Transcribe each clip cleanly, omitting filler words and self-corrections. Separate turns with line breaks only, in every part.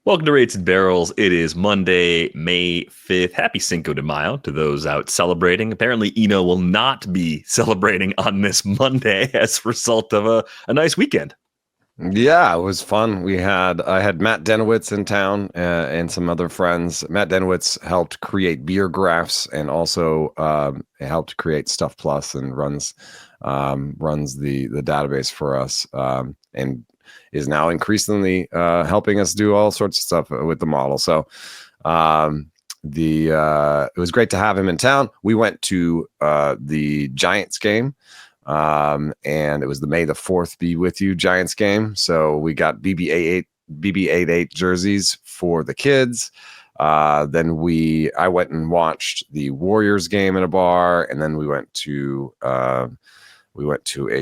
Welcome to Rates and Barrels. It is Monday, May 5th. Happy Cinco de Mayo to those out celebrating. Apparently, Eno will not be celebrating on this Monday as a result of a nice weekend.
Yeah, it was fun. I had Matt Denowitz in town and some other friends. Matt Denowitz helped create beer graphs and also helped create Stuff Plus and runs the database for us and is now increasingly helping us do all sorts of stuff with the model. So it was great to have him in town. We went to the Giants game. And it was the May the 4th be with you Giants game. So we got BB88 jerseys for the kids. Then I went and watched the Warriors game in a bar, and then we went to a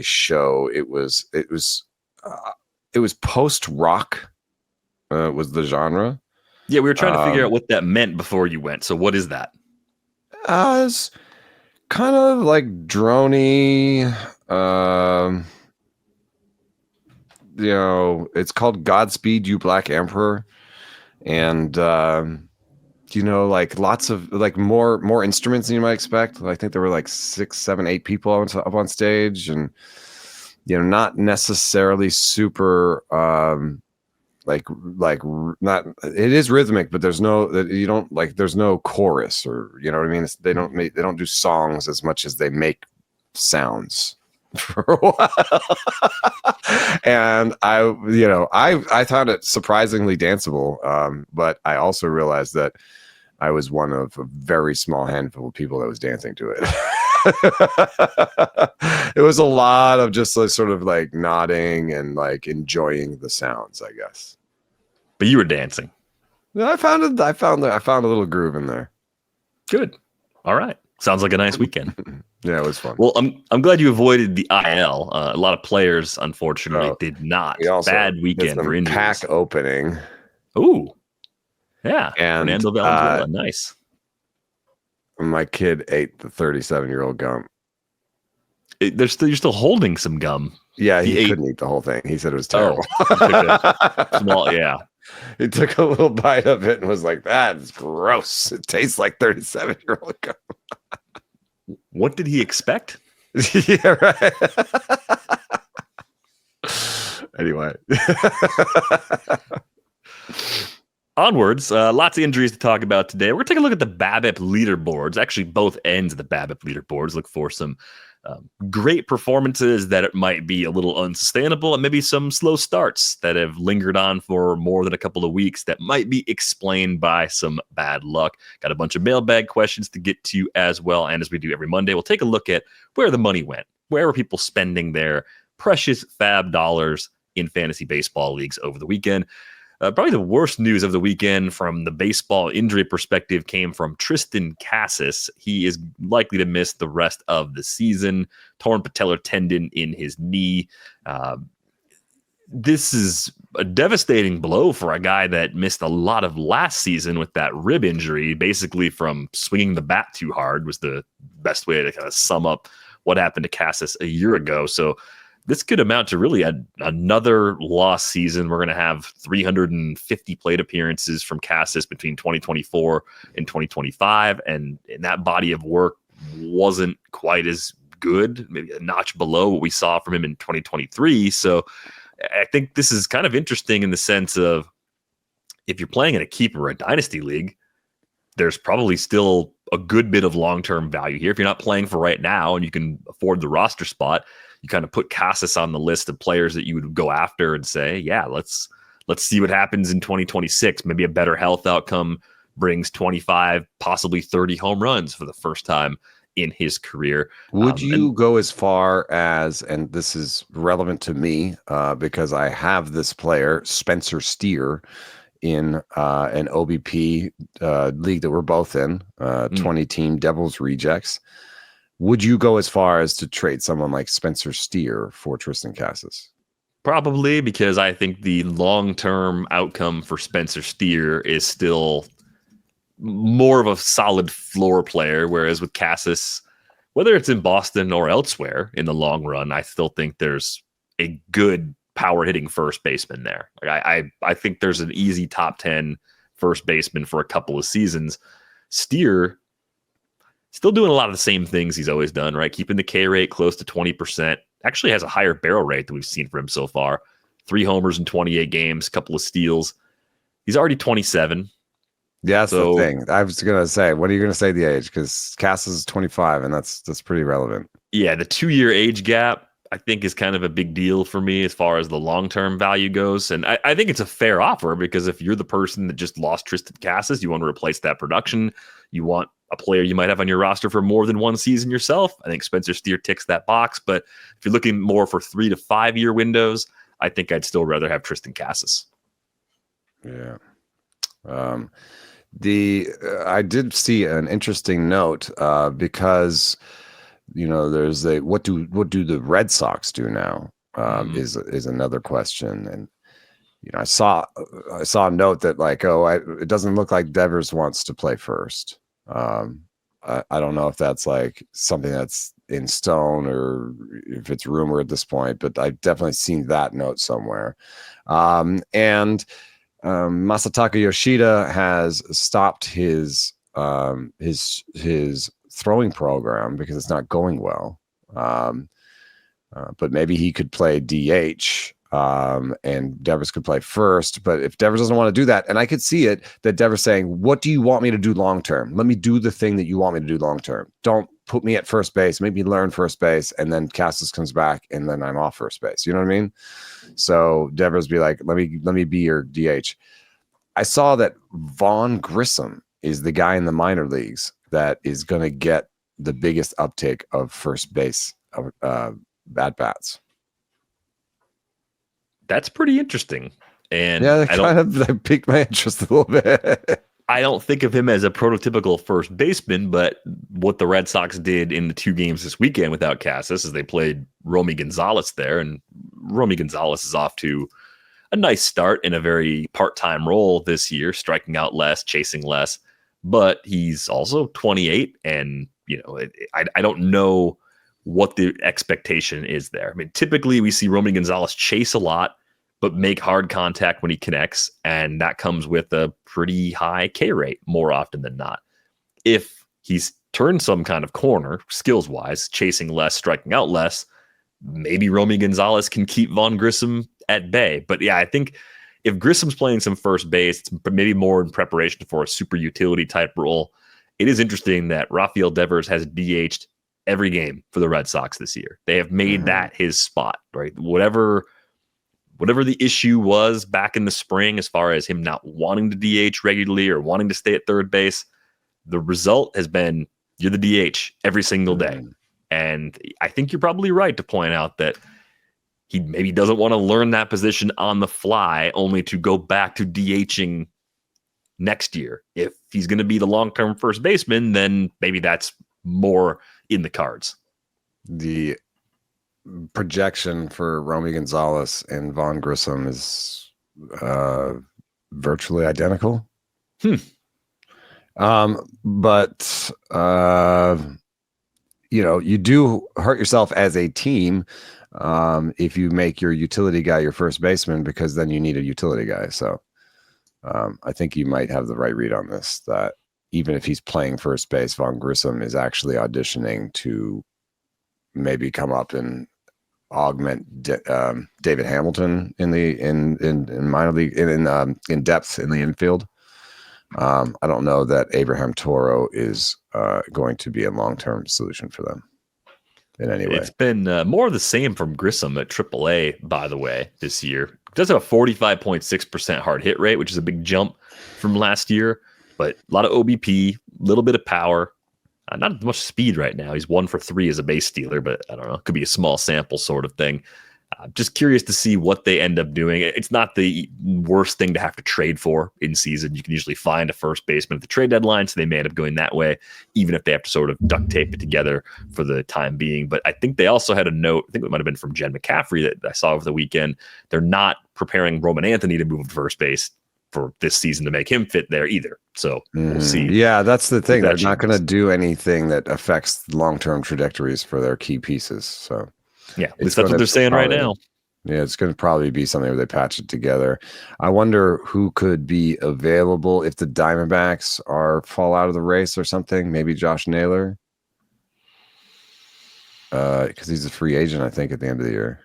show. It was post rock, was the genre.
Yeah, we were trying to figure out what that meant before you went. So what is that?
It's kind of like droney. It's called Godspeed You Black Emperor, and like lots of like more instruments than you might expect. I think there were like 6, 7, 8 people up on stage, and not necessarily super not, it is rhythmic, but there's no chorus, or you know what I mean. They don't do songs as much as they make sounds for a while. And I found it surprisingly danceable, but I also realized that I was one of a very small handful of people that was dancing to it. It was a lot of just sort of like nodding and like enjoying the sounds, I guess.
But you were dancing.
I found a little groove in there.
Good. All right. Sounds like a nice weekend.
Yeah, it was fun.
Well, I'm glad you avoided the IL. A lot of players, unfortunately, did not. Bad weekend for injuries.
Pack opening.
Ooh. Yeah.
And
Fernando Valenzuela. Nice.
My kid ate the 37-year-old gum.
You're still holding some gum.
Yeah, he couldn't eat the whole thing. He said it was terrible.
Yeah.
He took a little bite of it and was like, "That's gross. It tastes like 37-year-old gum."
What did he expect?
Yeah, right. Anyway.
Onwards, lots of injuries to talk about today. We're going to take a look at the BABIP leaderboards, actually both ends of the BABIP leaderboards. Look for some great performances that it might be a little unsustainable, and maybe some slow starts that have lingered on for more than a couple of weeks that might be explained by some bad luck. Got a bunch of mailbag questions to get to as well, and as we do every Monday, we'll take a look at where the money went. Where were people spending their precious fab dollars in fantasy baseball leagues over the weekend? Probably the worst news of the weekend from the baseball injury perspective came from Triston Casas. He is likely to miss the rest of the season. Torn patellar tendon in his knee. This is a devastating blow for a guy that missed a lot of last season with that rib injury, basically from swinging the bat too hard was the best way to kind of sum up what happened to Casas a year ago. So this could amount to really another lost season. We're going to have 350 plate appearances from Casas between 2024 and 2025. And that body of work wasn't quite as good, maybe a notch below what we saw from him in 2023. So I think this is kind of interesting in the sense of if you're playing in a keeper or a dynasty league, there's probably still a good bit of long-term value here. If you're not playing for right now and you can afford the roster spot, you kind of put Casas on the list of players that you would go after and say, yeah, let's see what happens in 2026. Maybe a better health outcome brings 25, possibly 30 home runs for the first time in his career.
Would you go as far as, and this is relevant to me because I have this player, Spencer Steer, in an OBP league that we're both in, 20-team Devils Rejects. Would you go as far as to trade someone like Spencer Steer for Triston Casas?
Probably, because I think the long-term outcome for Spencer Steer is still more of a solid floor player, whereas with Casas, whether it's in Boston or elsewhere in the long run, I still think there's a good power hitting first baseman there. Like I think there's an easy top 10 first baseman for a couple of seasons. Steer still doing a lot of the same things he's always done, right? Keeping the K rate close to 20%. Actually has a higher barrel rate than we've seen from him so far. 3 homers in 28 games, a couple of steals. He's already 27.
Yeah, that's the thing. I was going to say, what are you going to say the age? Because Casas is 25, and that's pretty relevant.
Yeah, the 2-year age gap, I think, is kind of a big deal for me as far as the long-term value goes. And I think it's a fair offer because if you're the person that just lost Triston Casas, you want to replace that production, you want a player you might have on your roster for more than one season yourself, I think Spencer Steer ticks that box. But if you're looking more for 3 to 5 year windows, I think I'd still rather have Triston Casas.
Yeah. I did see an interesting note because there's what do the Red Sox do now is another question, and I saw a note that it doesn't look like Devers wants to play first. I don't know if that's like something that's in stone or if it's rumor at this point, but I've definitely seen that note somewhere. And Masataka Yoshida has stopped his throwing program because it's not going well. But maybe he could play DH and Devers could play first. But if Devers doesn't want to do that, and I could see it, that Devers saying, what do you want me to do long term? Let me do the thing that you want me to do long term. Don't put me at first base, make me learn first base, and then Casas comes back and then I'm off first base. You know what I mean? So Devers be like, let me be your DH. I saw that Vaughn Grissom is the guy in the minor leagues that is going to get the biggest uptake of first base at bats.
That's pretty interesting. And
yeah, that piqued my interest a little bit.
I don't think of him as a prototypical first baseman, but what the Red Sox did in the 2 games this weekend without Casas is they played Romy Gonzalez there, and Romy Gonzalez is off to a nice start in a very part-time role this year, striking out less, chasing less, but he's also 28, and I don't know what the expectation is there. I mean, typically we see Romy Gonzalez chase a lot, but make hard contact when he connects, and that comes with a pretty high K rate more often than not. If he's turned some kind of corner, skills-wise, chasing less, striking out less, maybe Romy Gonzalez can keep Vaughn Grissom at bay. But yeah, I think if Grissom's playing some first base, it's maybe more in preparation for a super utility type role. It is interesting that Rafael Devers has DH'd every game for the Red Sox this year. They have made that his spot, right? Whatever the issue was back in the spring, as far as him not wanting to DH regularly or wanting to stay at third base, the result has been you're the DH every single day. And I think you're probably right to point out that he maybe doesn't want to learn that position on the fly only to go back to DHing next year. If he's going to be the long-term first baseman, then maybe that's more in the cards.
The projection for Romy Gonzalez and Vaughn Grissom is virtually identical. But you do hurt yourself as a team if you make your utility guy your first baseman, because then you need a utility guy. So I think you might have the right read on this, that even if he's playing first base, Vaughn Grissom is actually auditioning to maybe come up and augment David Hamilton in minor league in depth in the infield. I don't know that Abraham Toro is going to be a long-term solution for them in any way.
It's been more of the same from Grissom at AAA, by the way, this year. Does have a 45.6% hard hit rate, which is a big jump from last year, but a lot of OBP, a little bit of power, not much speed right now. He's 1 for 3 as a base stealer, but I don't know. It could be a small sample sort of thing. Just curious to see what they end up doing. It's not the worst thing to have to trade for in season. You can usually find a first baseman at the trade deadline, so they may end up going that way, even if they have to sort of duct tape it together for the time being. But I think they also had a note, I think it might have been from Jen McCaffrey that I saw over the weekend. They're not preparing Roman Anthony to move to first base for this season to make him fit there either. So we'll see.
Yeah, that's the thing. They're not going to do anything that affects long-term trajectories for their key pieces. So
yeah, at least that's what they're saying right now.
Yeah, it's going to probably be something where they patch it together. I wonder who could be available if the Diamondbacks fall out of the race or something. Maybe Josh Naylor, because he's a free agent, I think, at the end of the year.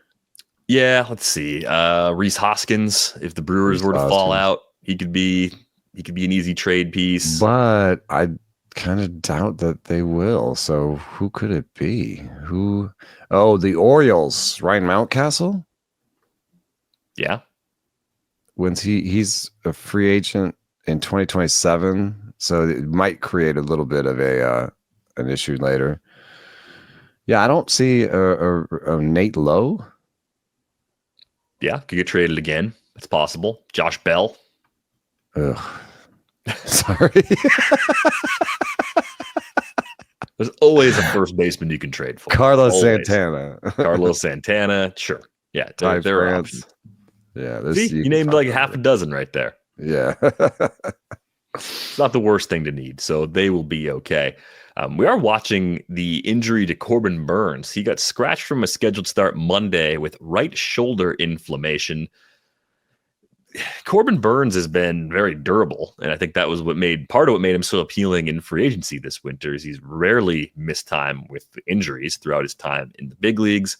Yeah, let's see. Rhys Hoskins, if the Brewers were to fall out, he could be an easy trade piece.
But I kind of doubt that they will. So who could it be? Oh, the Orioles, Ryan Mountcastle?
Yeah.
He's a free agent in 2027, so it might create a little bit of an issue later. Yeah, I don't see a Nate Lowe.
Yeah, could get traded again. It's possible. Josh Bell.
Ugh. Sorry.
There's always a first baseman you can trade for.
Carlos Santana.
Carlos Santana. Sure. Yeah, there are options.
Yeah.
See, you named like half a dozen right there.
Yeah.
It's not the worst thing to need, so they will be okay. We are watching the injury to Corbin Burns. He got scratched from a scheduled start Monday with right shoulder inflammation. Corbin Burns has been very durable, and I think that was part of what made him so appealing in free agency this winter. Is he's rarely missed time with injuries throughout his time in the big leagues.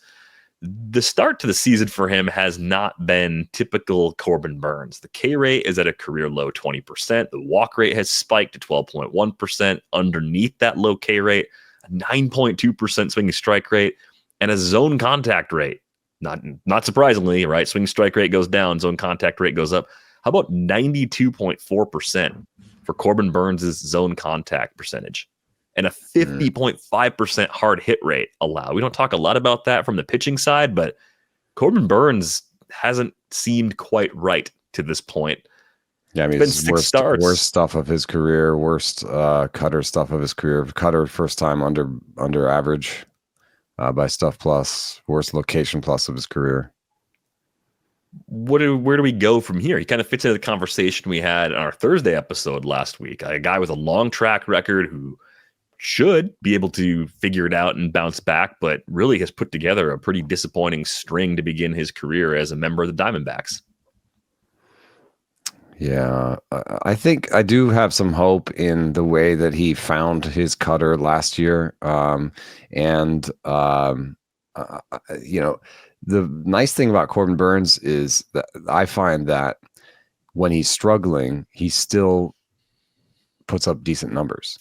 The start to the season for him has not been typical Corbin Burns. The K rate is at a career low 20%. The walk rate has spiked to 12.1%. Underneath that low K rate, a 9.2% swinging strike rate, and a zone contact rate. Not surprisingly, right? Swing strike rate goes down, zone contact rate goes up. How about 92.4% for Corbin Burns' zone contact percentage? And a 50.5% hard hit rate allowed. We don't talk a lot about that from the pitching side, but Corbin Burns hasn't seemed quite right to this point.
Yeah, I mean, it's worst stuff of his career, worst cutter stuff of his career. Cutter first time under average by stuff plus, worst location plus of his career.
Where do we go from here? He kind of fits into the conversation we had on our Thursday episode last week. A guy with a long track record who should be able to figure it out and bounce back, but really has put together a pretty disappointing string to begin his career as a member of the Diamondbacks.
Yeah, I think I do have some hope in the way that he found his cutter last year. The nice thing about Corbin Burns is that I find that when he's struggling, he still puts up decent numbers.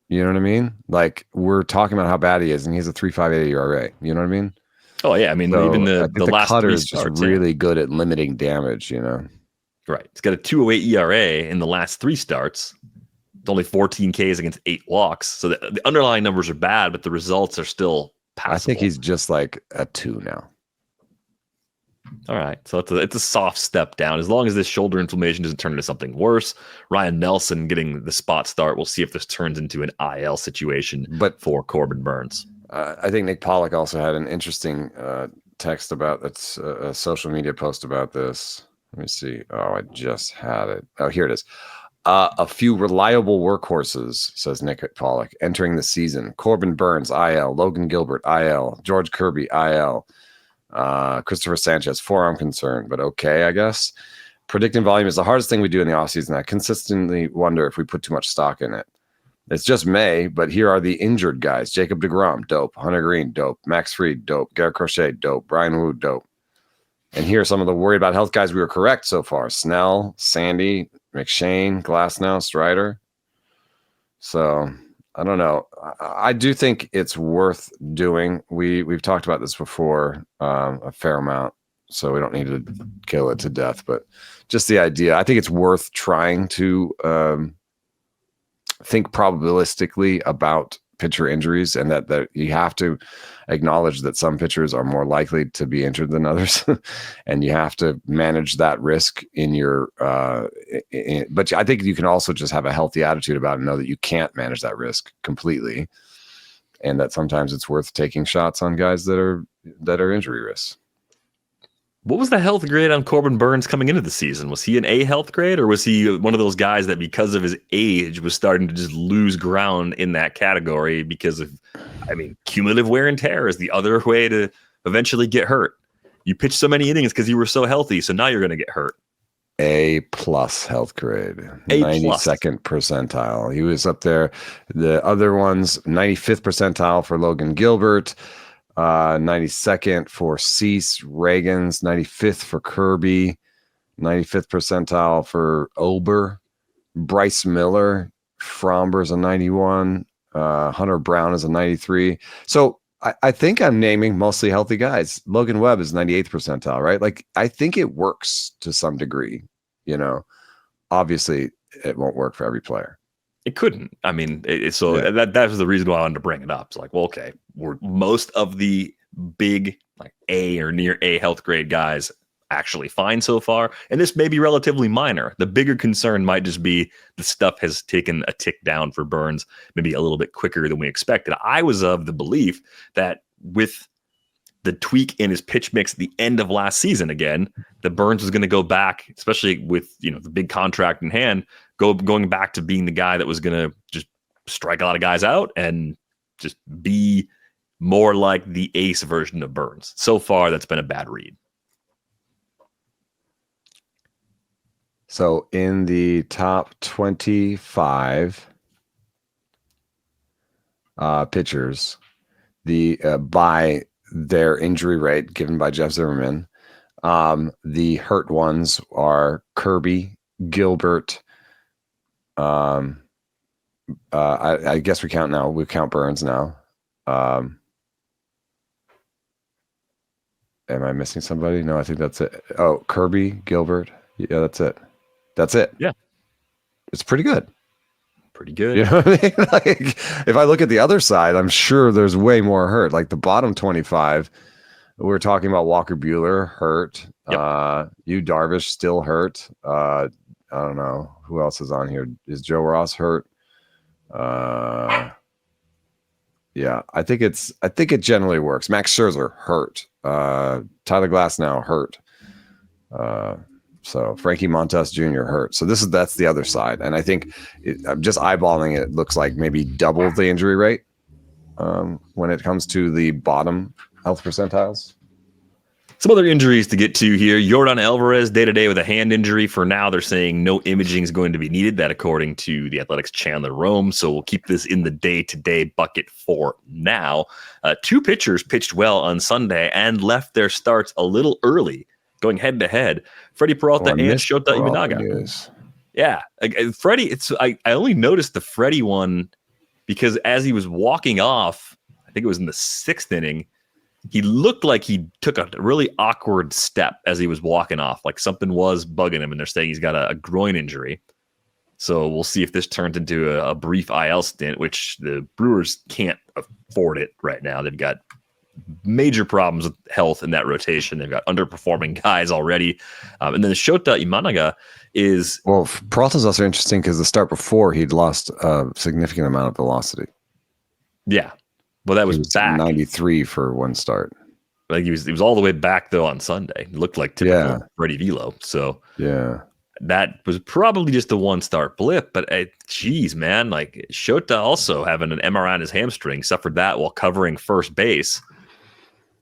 You know what I mean? Like, we're talking about how bad he is, and he has a 3.58 ERA. You know what I mean?
Oh yeah, I mean, so even the last
cutter
three
is
starts,
just really good at limiting damage. You know,
right? It's got a 2.08 ERA in the last three starts. It's only 14 Ks against 8 walks. So the underlying numbers are bad, but the results are still passable.
I think he's just like a 2 now.
All right, so it's a soft step down. As long as this shoulder inflammation doesn't turn into something worse, Ryan Nelson getting the spot start. We'll see if this turns into an IL situation for Corbin Burns.
I think Nick Pollock also had an interesting text about that's a social media post about this. Let me see. Oh, I just had it. Oh, here it is. A few reliable workhorses, says Nick Pollock, entering the season. Corbin Burns, IL. Logan Gilbert, IL. George Kirby, IL. Christopher Sanchez, forearm concern, but okay, I guess. Predicting volume is the hardest thing we do in the offseason. I consistently wonder if we put too much stock in it. It's just May, but here are the injured guys. Jacob deGrom, dope. Hunter Green, dope. Max Fried, dope. Garrett Crochet, dope. Brian Wu, dope. And here are some of the worried about health guys we were correct so far. Snell, Sandy, McShane, Glasnow, Strider. So I don't know. I do think it's worth doing. We've talked about this before a fair amount, so we don't need to kill it to death. But just the idea, I think it's worth trying to think probabilistically about pitcher injuries, and that you have to acknowledge that some pitchers are more likely to be injured than others, and you have to manage that risk in your. But I think you can also just have a healthy attitude about it and know that you can't manage that risk completely, and that sometimes it's worth taking shots on guys that are injury risks.
What was the health grade on Corbin Burns coming into the season? Was he an A health grade, or was he one of those guys that because of his age was starting to just lose ground in that category because of, cumulative wear and tear is the other way to eventually get hurt. You pitched so many innings because you were so healthy, so now you're going to get hurt.
A+ health grade,
A+.
92nd percentile. He was up there. The other ones, 95th percentile for Logan Gilbert, 92nd for Cease Reagans, 95th for Kirby, 95th percentile for Ober, Bryce Miller, Fromber's a 91, Hunter Brown is a 93. So I think I'm naming mostly healthy guys. Logan Webb is 98th percentile, right? Like, I think it works to some degree. Obviously, it won't work for every player.
It couldn't. I mean, that was the reason why I wanted to bring it up. It's like, well, okay, we're most of the big like A or near A health grade guys actually fine so far, and this may be relatively minor. The bigger concern might just be the stuff has taken a tick down for Burns, maybe a little bit quicker than we expected. I was of the belief that with the tweak in his pitch mix at the end of last season again, that Burns was going to go back, especially with the big contract in hand, going back to being the guy that was going to just strike a lot of guys out and just be more like the ace version of Burns. So far, that's been a bad read.
So in the top 25 pitchers, by their injury rate given by Jeff Zimmerman, the hurt ones are Kirby, Gilbert. I guess we count now. We count Burns now. Am I missing somebody? No, I think that's it. Oh, Kirby, Gilbert. Yeah, that's it. That's it.
Yeah.
It's pretty good.
Pretty good.
You know what I mean? Like, if I look at the other side, I'm sure there's way more hurt. Like the bottom 25, we're talking about Walker Buehler hurt.
Yep.
Yu Darvish still hurt. I don't know who else is on here. Is Joe Ross hurt? Yeah, I think it generally works. Max Scherzer hurt. Tyler Glasnow hurt. So Frankie Montas Jr. hurt. So that's the other side. And I think I'm just eyeballing it. It looks like maybe double the injury rate when it comes to the bottom health percentiles.
Some other injuries to get to here. Yordan Alvarez day-to-day with a hand injury. For now, they're saying no imaging is going to be needed. That according to the Athletics' Chandler Rome. So we'll keep this in the day-to-day bucket for now. Two pitchers pitched well on Sunday and left their starts a little early, going head-to-head. Freddy Peralta and Shota Imanaga. Yeah. Freddy, I only noticed the Freddy one because as he was walking off, I think it was in the 6th inning, he looked like he took a really awkward step as he was walking off. Like something was bugging him, and they're saying he's got a groin injury. So we'll see if this turns into a brief IL stint, which the Brewers can't afford it right now. They've got major problems with health in that rotation. They've got underperforming guys already. And then the Shota Imanaga is...
Well, Peralta's also interesting because the start before he'd lost a significant amount of velocity.
Yeah. Well, that was back
93 for one start.
Like he was all the way back though on Sunday. It looked like typical Freddy Velo. So
yeah,
that was probably just a one-start blip. But geez, man, like Shota also having an MRI on his hamstring, suffered that while covering first base.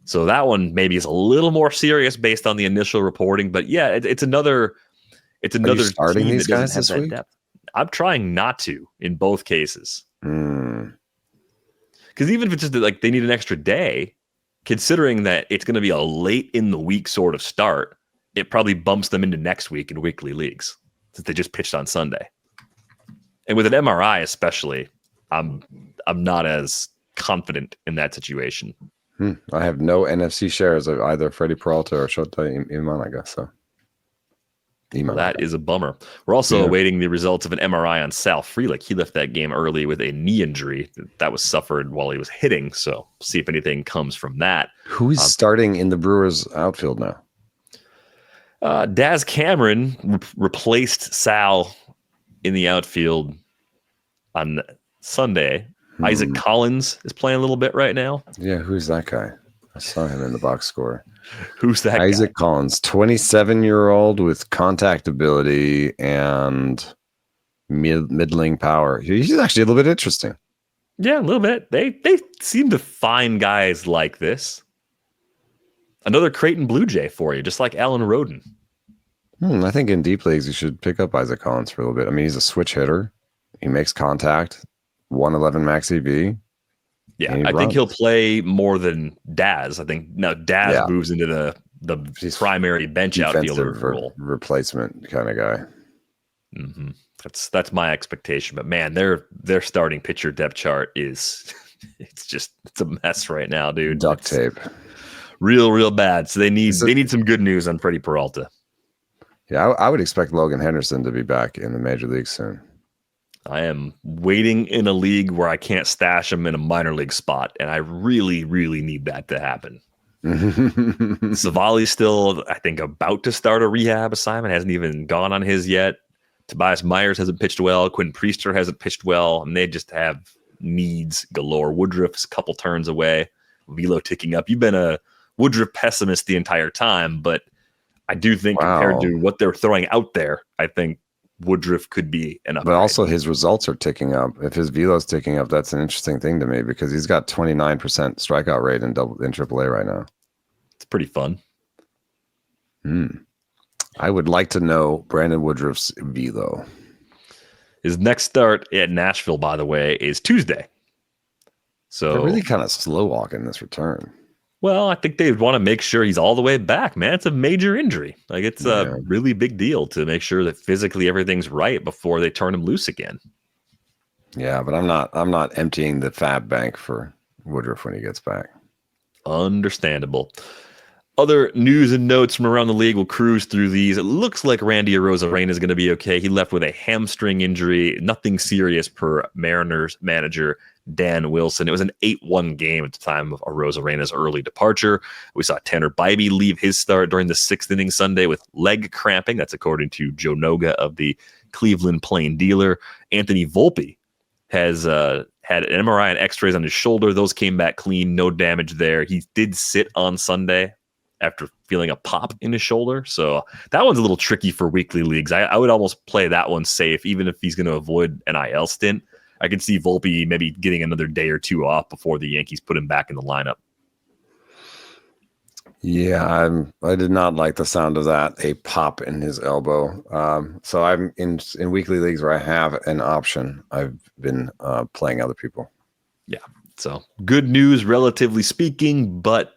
So that one maybe is a little more serious based on the initial reporting. But yeah, it's another. It's another. Are you
starting these guys this week?
Depth. I'm trying not to in both cases. Because even if it's just like they need an extra day, considering that it's going to be a late in the week sort of start, it probably bumps them into next week in weekly leagues since they just pitched on Sunday. And with an MRI especially, I'm not as confident in that situation.
I have no NFC shares of either Freddy Peralta or Shota Imanaga, so.
Well, that is a bummer. We're also awaiting the results of an MRI on Sal Frelick. He left that game early with a knee injury that was suffered while he was hitting. So we'll see if anything comes from that.
Who's starting in the Brewers outfield now?
Daz Cameron replaced Sal in the outfield on Sunday. Isaac Collins is playing a little bit right now.
Yeah, who's that guy? I saw him in the box score.
Who's that
Isaac Collins, 27-year-old with contact ability and middling power. He's actually a little bit interesting.
Yeah, a little bit. They seem to find guys like this. Another Creighton Blue Jay for you, just like Alan Roden.
I think in deep leagues, you should pick up Isaac Collins for a little bit. I mean, he's a switch hitter. He makes contact, 111 max EV.
Yeah, I think he'll play more than Daz. I think now Daz moves into the primary bench outfielder role.
Replacement kind of guy.
Mm-hmm. That's my expectation. But man, their starting pitcher depth chart is it's a mess right now, dude.
Duct tape.
Real bad. So they need some good news on Freddy Peralta.
Yeah, I would expect Logan Henderson to be back in the major league soon.
I am waiting in a league where I can't stash him in a minor league spot, and I really, really need that to happen. Savali's still, I think, about to start a rehab assignment. Hasn't even gone on his yet. Tobias Myers hasn't pitched well. Quinn Priester hasn't pitched well. And they just have needs galore. Woodruff's a couple turns away. Velo ticking up. You've been a Woodruff pessimist the entire time, but I do think compared to what they're throwing out there, I think Woodruff could be an upgrade.
But also his results are ticking up. If his velo's ticking up, that's an interesting thing to me because he's got 29% strikeout rate in AAA right now.
It's pretty fun.
I would like to know Brandon Woodruff's velo.
His next start at Nashville, by the way, is Tuesday. So
they're really kind of slow walking this return.
Well, I think they want to make sure he's all the way back, man. It's a major injury. Like it's a really big deal to make sure that physically everything's right before they turn him loose again.
Yeah, but I'm not emptying the fab bank for Woodruff when he gets back.
Understandable. Other news and notes from around the league, we'll cruise through these. It looks like Randy Arozarena is going to be okay. He left with a hamstring injury, nothing serious per Mariners manager Dan Wilson. It was an 8-1 game at the time of Arozarena's early departure. We saw Tanner Bybee leave his start during the 6th inning Sunday with leg cramping. That's according to Joe Noga of the Cleveland Plain Dealer. Anthony Volpe has had an MRI and x-rays on his shoulder. Those came back clean, no damage there. He did sit on Sunday after feeling a pop in his shoulder. So that one's a little tricky for weekly leagues. I would almost play that one safe, even if he's going to avoid an IL stint. I could see Volpe maybe getting another day or two off before the Yankees put him back in the lineup.
Yeah, I did not like the sound of that, a pop in his elbow. So I'm in weekly leagues where I have an option. I've been playing other people.
Yeah, so good news, relatively speaking, but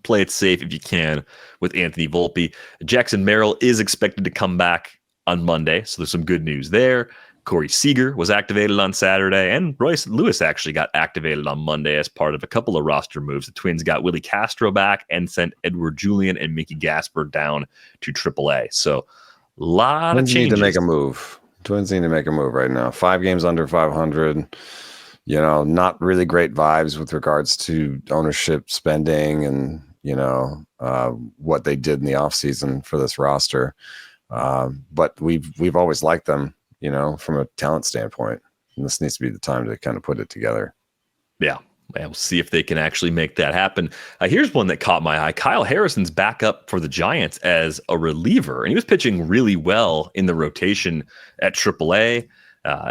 play it safe if you can with Anthony Volpe. Jackson Merrill is expected to come back on Monday, so there's some good news there. Corey Seager was activated on Saturday, and Royce Lewis actually got activated on Monday as part of a couple of roster moves. The Twins got Willie Castro back and sent Edward Julian and Mickey Gasper down to AAA. So a lot of changes.
Twins need to make a move right now. 5 games under 500. Not really great vibes with regards to ownership spending and what they did in the offseason for this roster. But we've always liked them, from a talent standpoint. And this needs to be the time to kind of put it together.
Yeah. We'll see if they can actually make that happen. Here's one that caught my eye. Kyle Harrison's back up for the Giants as a reliever, and he was pitching really well in the rotation at AAA.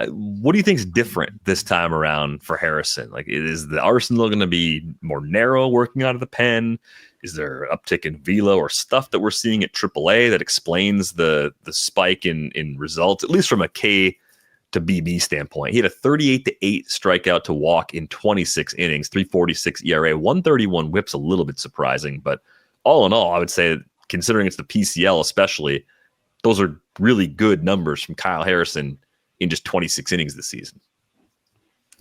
What do you think is different this time around for Harrison? Like, is the arsenal going to be more narrow working out of the pen? Is there an uptick in velo or stuff that we're seeing at AAA that explains the spike in results, at least from a K to BB standpoint? He had a 38-8 strikeout to walk in 26 innings, 3.46 ERA, 131 whip's a little bit surprising, but all in all, I would say, considering it's the PCL especially, those are really good numbers from Kyle Harrison in just 26 innings this season.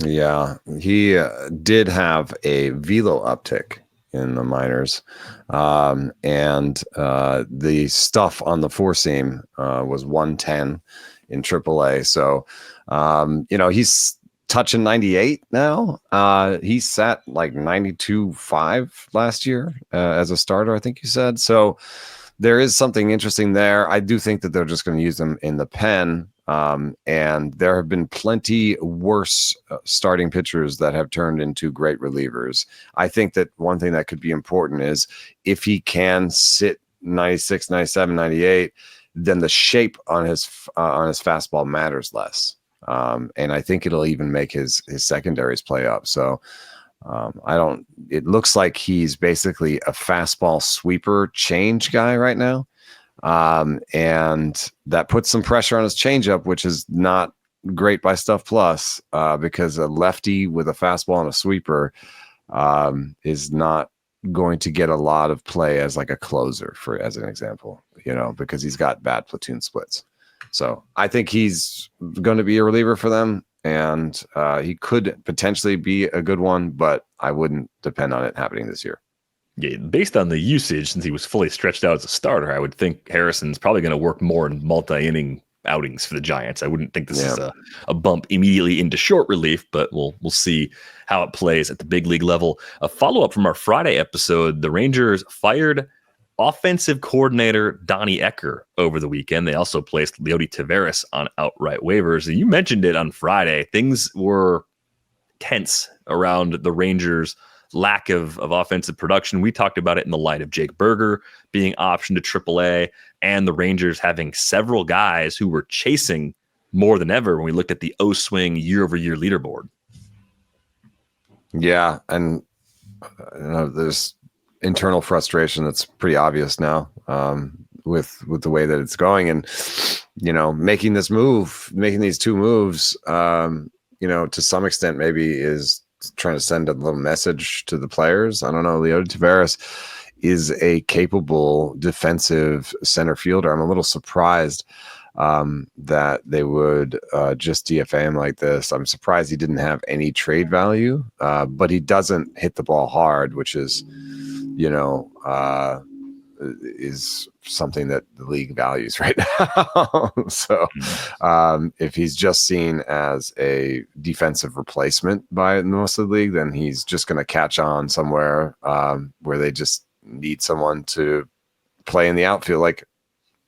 Yeah, he did have a velo uptick in the minors. And the stuff on the four seam was 110 in AAA. So, he's touching 98 now. He sat like 92.5 last year as a starter, I think you said. So there is something interesting there. I do think that they're just going to use them in the pen. And there have been plenty worse starting pitchers that have turned into great relievers. I think that one thing that could be important is if he can sit 96, 97, 98, then the shape on his fastball matters less. And I think it'll even make his secondaries play up. So It looks like he's basically a fastball sweeper change guy right now. And that puts some pressure on his changeup, which is not great by Stuff Plus, because a lefty with a fastball and a sweeper is not going to get a lot of play as like a closer, as an example, because he's got bad platoon splits. So I think he's going to be a reliever for them, and he could potentially be a good one, but I wouldn't depend on it happening this year.
Yeah, based on the usage, since he was fully stretched out as a starter, I would think Harrison's probably going to work more in multi-inning outings for the Giants. I wouldn't think this is a bump immediately into short relief, but we'll see how it plays at the big league level. A follow-up from our Friday episode, the Rangers fired offensive coordinator Donnie Ecker over the weekend. They also placed Leody Taveras on outright waivers. You mentioned it on Friday. Things were tense around the Rangers' lack of offensive production. We talked about it in the light of Jake Berger being optioned to AAA and the Rangers having several guys who were chasing more than ever when we looked at the O-swing year-over-year leaderboard.
Yeah, and there's internal frustration that's pretty obvious now with the way that it's going, and making these two moves, to some extent maybe is trying to send a little message to the players. I don't know. Leody Taveras is a capable defensive center fielder. I'm a little surprised that they would just DFA him like this. I'm surprised he didn't have any trade value, but he doesn't hit the ball hard, which is, is something that the league values right now. So if he's just seen as a defensive replacement by most of the league, then he's just going to catch on somewhere where they just need someone to play in the outfield, like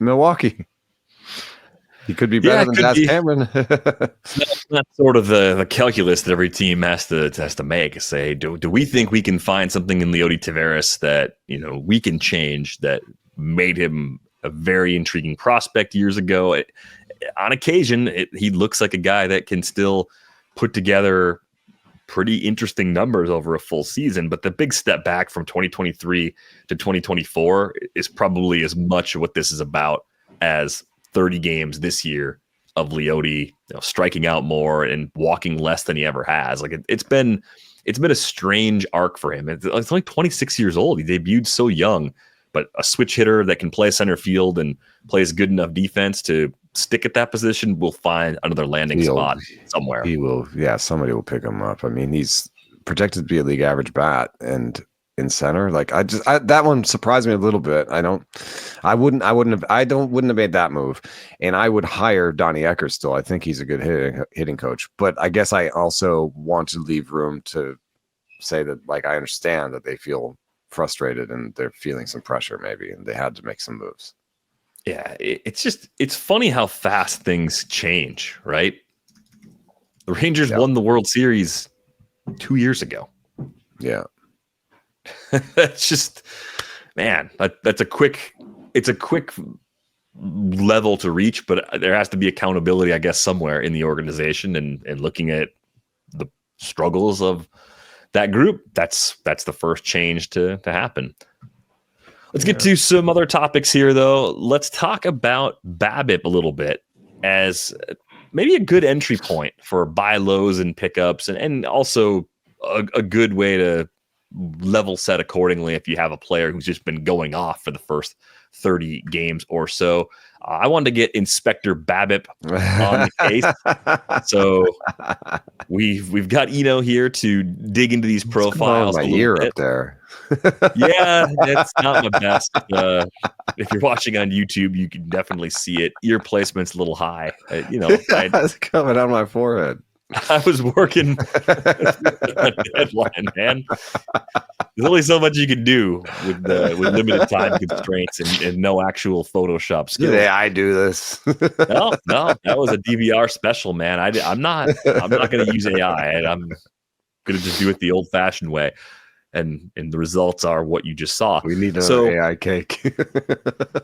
Milwaukee. He could be better than Daz Cameron.
That's sort of the calculus that every team has to make. Say, do we think we can find something in Leody Taveras that we can change that made him a very intriguing prospect years ago? On occasion, he looks like a guy that can still put together pretty interesting numbers over a full season. But the big step back from 2023 to 2024 is probably as much of what this is about as 30 games this year of Leody striking out more and walking less than he ever has. Like it's been a strange arc for him. It's only 26 years old. He debuted so young, but a switch hitter that can play center field and plays good enough defense to stick at that position will find another landing spot somewhere.
He will. Yeah, somebody will pick him up. I mean, he's projected to be a league average bat, and in center, like that one surprised me a little bit. I wouldn't have made that move, and I would hire Donnie Ecker still. I think he's a good hitting coach, but I guess I also want to leave room to say that, like, I understand that they feel frustrated and they're feeling some pressure maybe, and they had to make some moves.
Yeah, it's funny how fast things change, right? The Rangers won the World Series 2 years ago.
Yeah.
That's just, man, it's a quick level to reach, but there has to be accountability, I guess, somewhere in the organization, and looking at the struggles of that group. That's the first change to happen. Let's get to some other topics here, though. Let's talk about BABIP a little bit as maybe a good entry point for buy lows and pickups, and also a good way to level set accordingly if you have a player who's just been going off for the first 30 games or so. I wanted to get Inspector BABIP on the case. So we've got Eno here to dig into these profiles.
My ear up there.
Yeah, that's not my best. If you're watching on YouTube, you can definitely see it. Ear placement's a little high.
It's coming on my forehead.
I was working a deadline, man. There's only so much you can do with limited time constraints and no actual Photoshop skill.
Yeah, I do this.
No, that was a DVR special, man. I'm not going to use AI, and I'm going to just do it the old-fashioned way. and the results are what you just saw.
We need an AI cake.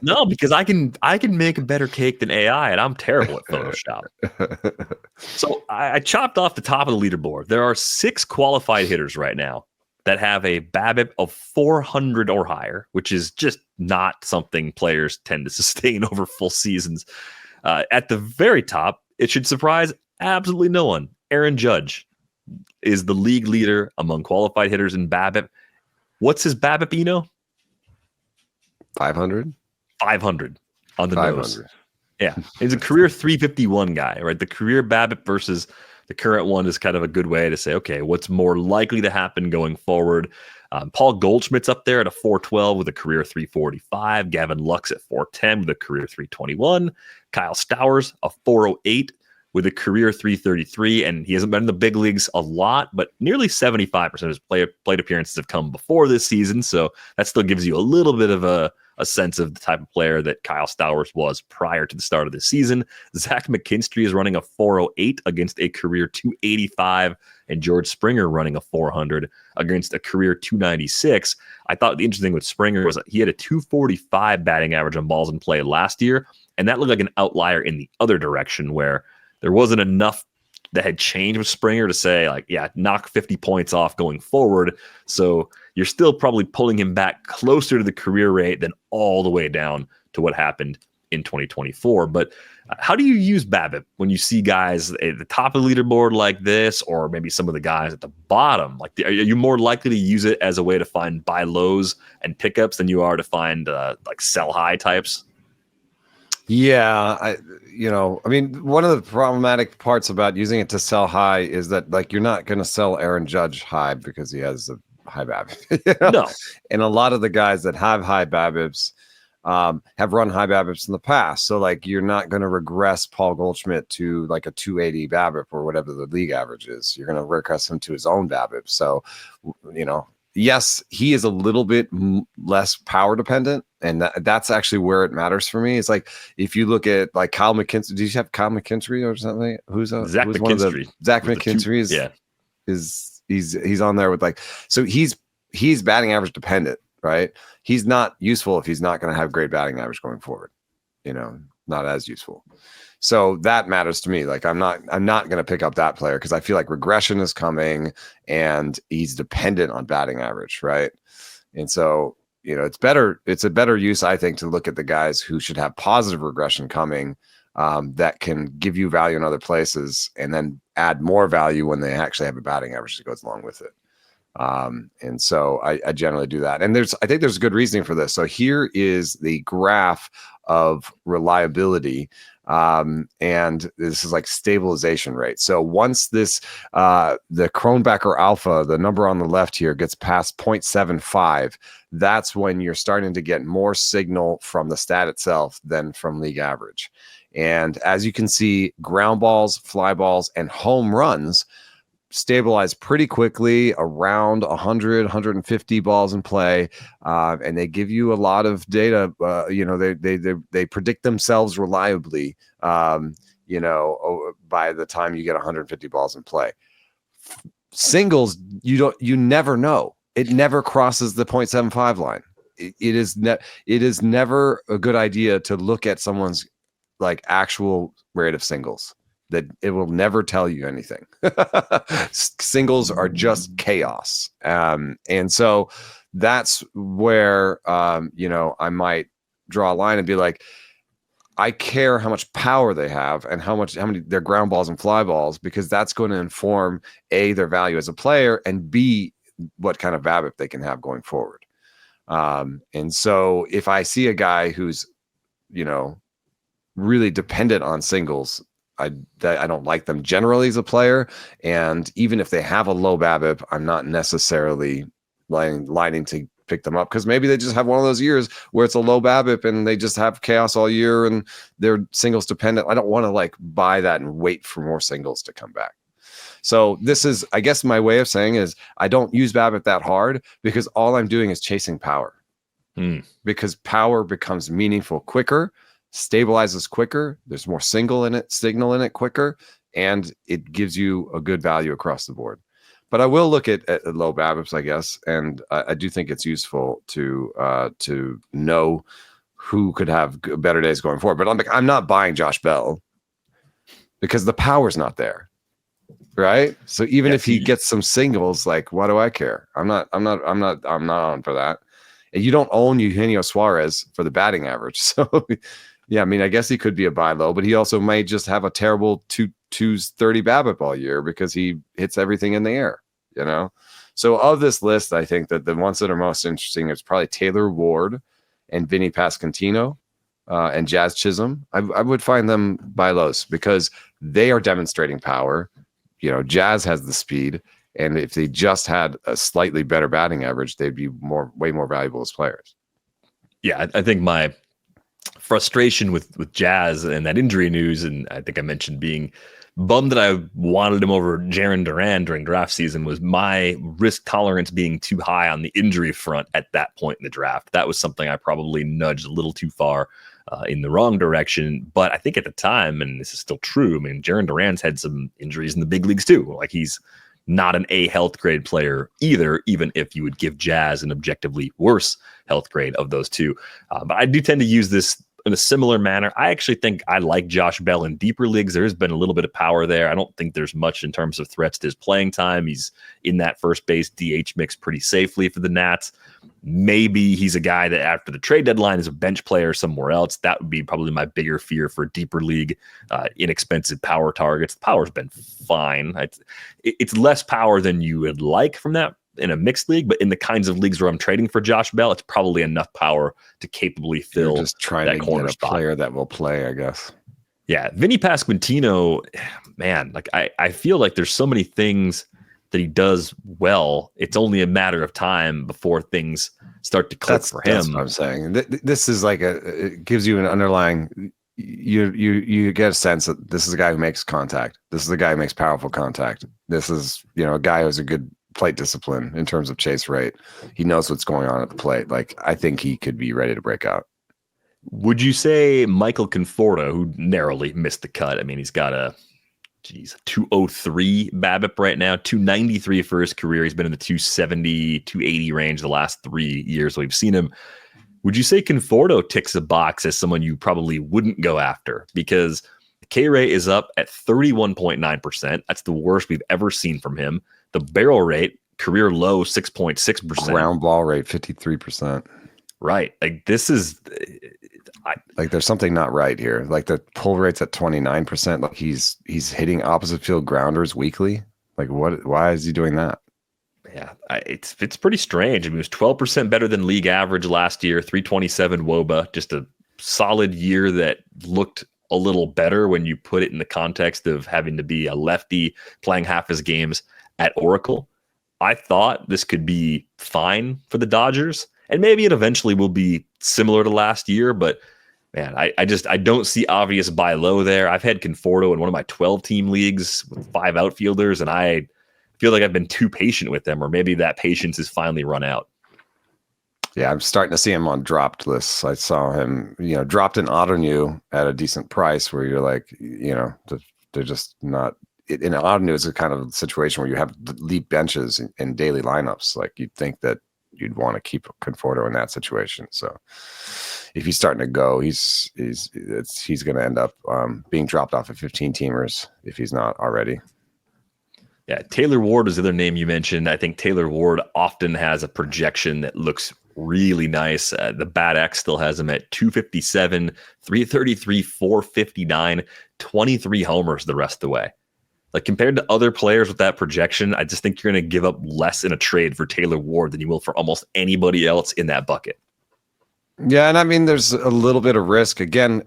No, because I can make a better cake than AI, and I'm terrible at Photoshop. So I chopped off the top of the leaderboard. There are 6 qualified hitters right now that have a BABIP of 400 or higher, which is just not something players tend to sustain over full seasons. At the very top, it should surprise absolutely no one. Aaron Judge is the league leader among qualified hitters in BABIP. What's his BABIP, Eno?
500?
500 on the
500.
nose. Yeah, he's a career 351 guy, right? The career BABIP versus the current one is kind of a good way to say, okay, what's more likely to happen going forward? Paul Goldschmidt's up there at a 412 with a career 345. Gavin Lux at 410 with a career 321. Kyle Stowers, a 408 with a career 333. And he hasn't been in the big leagues a lot, but nearly 75% of his plate appearances have come before this season. So that still gives you a little bit of a sense of the type of player that Kyle Stowers was prior to the start of the season. Zach McKinstry is running a 408 against a career 285, and George Springer running a 400 against a career 296. I thought the interesting thing with Springer was that he had a 245 batting average on balls in play last year, and that looked like an outlier in the other direction where there wasn't enough that had changed with Springer to say, like, yeah, knock 50 points off going forward. So you're still probably pulling him back closer to the career rate than all the way down to what happened in 2024. But how do you use BABIP when you see guys at the top of the leaderboard like this, or maybe some of the guys at the bottom? Like, are you more likely to use it as a way to find buy lows and pickups than you are to find like sell high types?
Yeah, I mean, one of the problematic parts about using it to sell high is that, like, you're not going to sell Aaron Judge high because he has a high BABIP. No. And a lot of the guys that have high BABIPs have run high BABIPs in the past. So, like, you're not going to regress Paul Goldschmidt to like a 280 BABIP or whatever the league average is. You're going to regress him to his own BABIP. So, yes, he is a little bit less power dependent, and that's actually where it matters for me. It's like if you look at like Kyle McKinstry. Did you have Kyle McKinstry or something?
Zach McKinstry?
Zach McKinstry he's on there with, like, so he's batting average dependent, right? He's not useful if he's not going to have great batting average going forward. Not as useful. So that matters to me. Like, I'm not going to pick up that player because I feel like regression is coming and he's dependent on batting average, right? And so, it's a better use, I think, to look at the guys who should have positive regression coming, that can give you value in other places and then add more value when they actually have a batting average that goes along with it. And so I generally do that. And I think there's good reasoning for this. So here is the graph of reliability. And this is like stabilization rate. So once this, the Kronbacher alpha, the number on the left here, gets past 0.75, that's when you're starting to get more signal from the stat itself than from league average. And as you can see, ground balls, fly balls, and home runs stabilize pretty quickly around 100, 150 balls in play, and they give you a lot of data. They predict themselves reliably. By the time you get 150 balls in play, singles you never know. It never crosses the 0.75 line. It is never a good idea to look at someone's like actual rate of singles. That it will never tell you anything. Singles are just chaos. And so that's where, I might draw a line and be like, I care how much power they have and how many their ground balls and fly balls, because that's going to inform A, their value as a player, and B, what kind of BABIP they can have going forward. And so if I see a guy who's, really dependent on singles, I don't like them generally as a player. And even if they have a low BABIP, I'm not necessarily lining to pick them up, because maybe they just have one of those years where it's a low BABIP and they just have chaos all year and they're singles dependent. I don't want to like buy that and wait for more singles to come back. So this is, I guess my way of saying is I don't use BABIP that hard because all I'm doing is chasing power. Because power becomes meaningful quicker, stabilizes quicker, there's more signal in it quicker, and it gives you a good value across the board. But I will look at low BABIPs, I guess, and I do think it's useful to know who could have better days going forward. But I'm not buying Josh Bell because the power's not there, right? So even if he gets some singles, like, what do I care? I'm not on for that. And you don't own Eugenio Suarez for the batting average, so yeah, I mean, I guess he could be a buy low, but he also may just have a terrible 230 BABIP all year because he hits everything in the air. So of this list, I think that the ones that are most interesting is probably Taylor Ward and Vinny Pasquantino and Jazz Chisholm. I would find them buy lows because they are demonstrating power. Jazz has the speed, and if they just had a slightly better batting average, they'd be way more valuable as players.
Yeah, I think my frustration with Jazz and that injury news, and I think I mentioned being bummed that I wanted him over Jarren Duran during draft season, was my risk tolerance being too high on the injury front at that point in the draft. That was something I probably nudged a little too far in the wrong direction. But I think at the time, and this is still true, I mean, Jarren Duran's had some injuries in the big leagues too. Like, he's not an A health grade player either, even if you would give Jazz an objectively worse health grade of those two. But I do tend to use this in a similar manner. I actually think I like Josh Bell in deeper leagues. There's been a little bit of power there. I don't think there's much in terms of threats to his playing time. He's in that first base DH mix pretty safely for the Nats. Maybe he's a guy that after the trade deadline is a bench player somewhere else. That would be probably my bigger fear for deeper league, inexpensive power targets. The power's been fine. It's less power than you would like from that in a mixed league, but in the kinds of leagues where I'm trading for Josh Bell, it's probably enough power to capably fill
just trying
that
to
corner
get a
spot.
Player that will play, I guess.
Yeah, Vinny Pasquantino, man, like I feel like there's so many things that he does well. It's only a matter of time before things start to click for him.
That's what I'm saying. This is like it gives you an underlying. You get a sense that this is a guy who makes contact. This is a guy who makes powerful contact. This is a guy who has a good plate discipline in terms of chase rate. He knows what's going on at the plate. Like, I think he could be ready to break out.
Would you say Michael Conforto, who narrowly missed the cut? I mean, he's got a 203 BABIP right now, 293 for his career. He's been in the 270, 280 range the last 3 years we've seen him. Would you say Conforto ticks a box as someone you probably wouldn't go after? Because the K rate is up at 31.9%. That's the worst we've ever seen from him. The barrel rate, career low, 6.6%.
Ground ball rate, 53%.
Right. Like, this is...
like, there's something not right here. Like, the pull rate's at 29%. Like, he's hitting opposite field grounders weekly. Like, what? Why is he doing that?
Yeah, it's pretty strange. I mean, it was 12% better than league average last year, 327 WOBA, just a solid year that looked a little better when you put it in the context of having to be a lefty playing half his games at Oracle. I thought this could be fine for the Dodgers, and maybe it eventually will be similar to last year, but man, I don't see obvious buy low there. I've had Conforto in one of my 12-team leagues with 5 outfielders, and I feel like I've been too patient with them, or maybe that patience is finally run out.
Yeah, I'm starting to see him on dropped lists. I saw him, dropped in Autonew at a decent price where you're like, they're just not. In Autonew is a kind of situation where you have leap benches in daily lineups. Like, you'd think that you'd want to keep Conforto in that situation. So if he's starting to go, he's going to end up being dropped off of 15-teamers if he's not already.
Yeah, Taylor Ward is the other name you mentioned. I think Taylor Ward often has a projection that looks really nice. The Bat X still has him at 257, 333, 459, 23 homers the rest of the way. Like, compared to other players with that projection, I just think you're going to give up less in a trade for Taylor Ward than you will for almost anybody else in that bucket.
Yeah, and I mean, there's a little bit of risk. Again,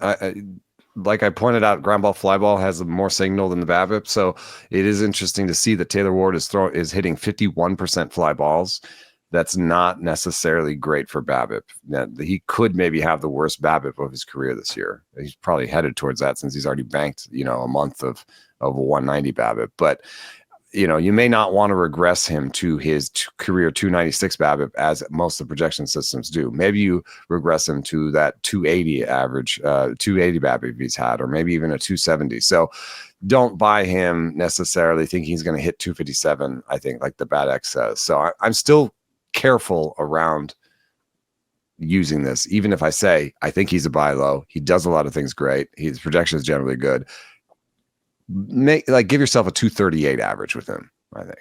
like I pointed out, ground ball, fly ball has more signal than the BABIP, so it is interesting to see that Taylor Ward is hitting 51% fly balls. That's not necessarily great for BABIP. Now, he could maybe have the worst BABIP of his career this year. He's probably headed towards that since he's already banked, a month of a 190 BABIP. But you may not want to regress him to his career 296 BABIP as most of the projection systems do. Maybe you regress him to that 280 average, 280 BABIP he's had, or maybe even a 270. So don't buy him necessarily thinking he's going to hit 257, I think, like the Bat X says. So I'm still careful around using this, even if I say I think he's a buy low. He does a lot of things great. His projection is generally give yourself a 238 average with him. I think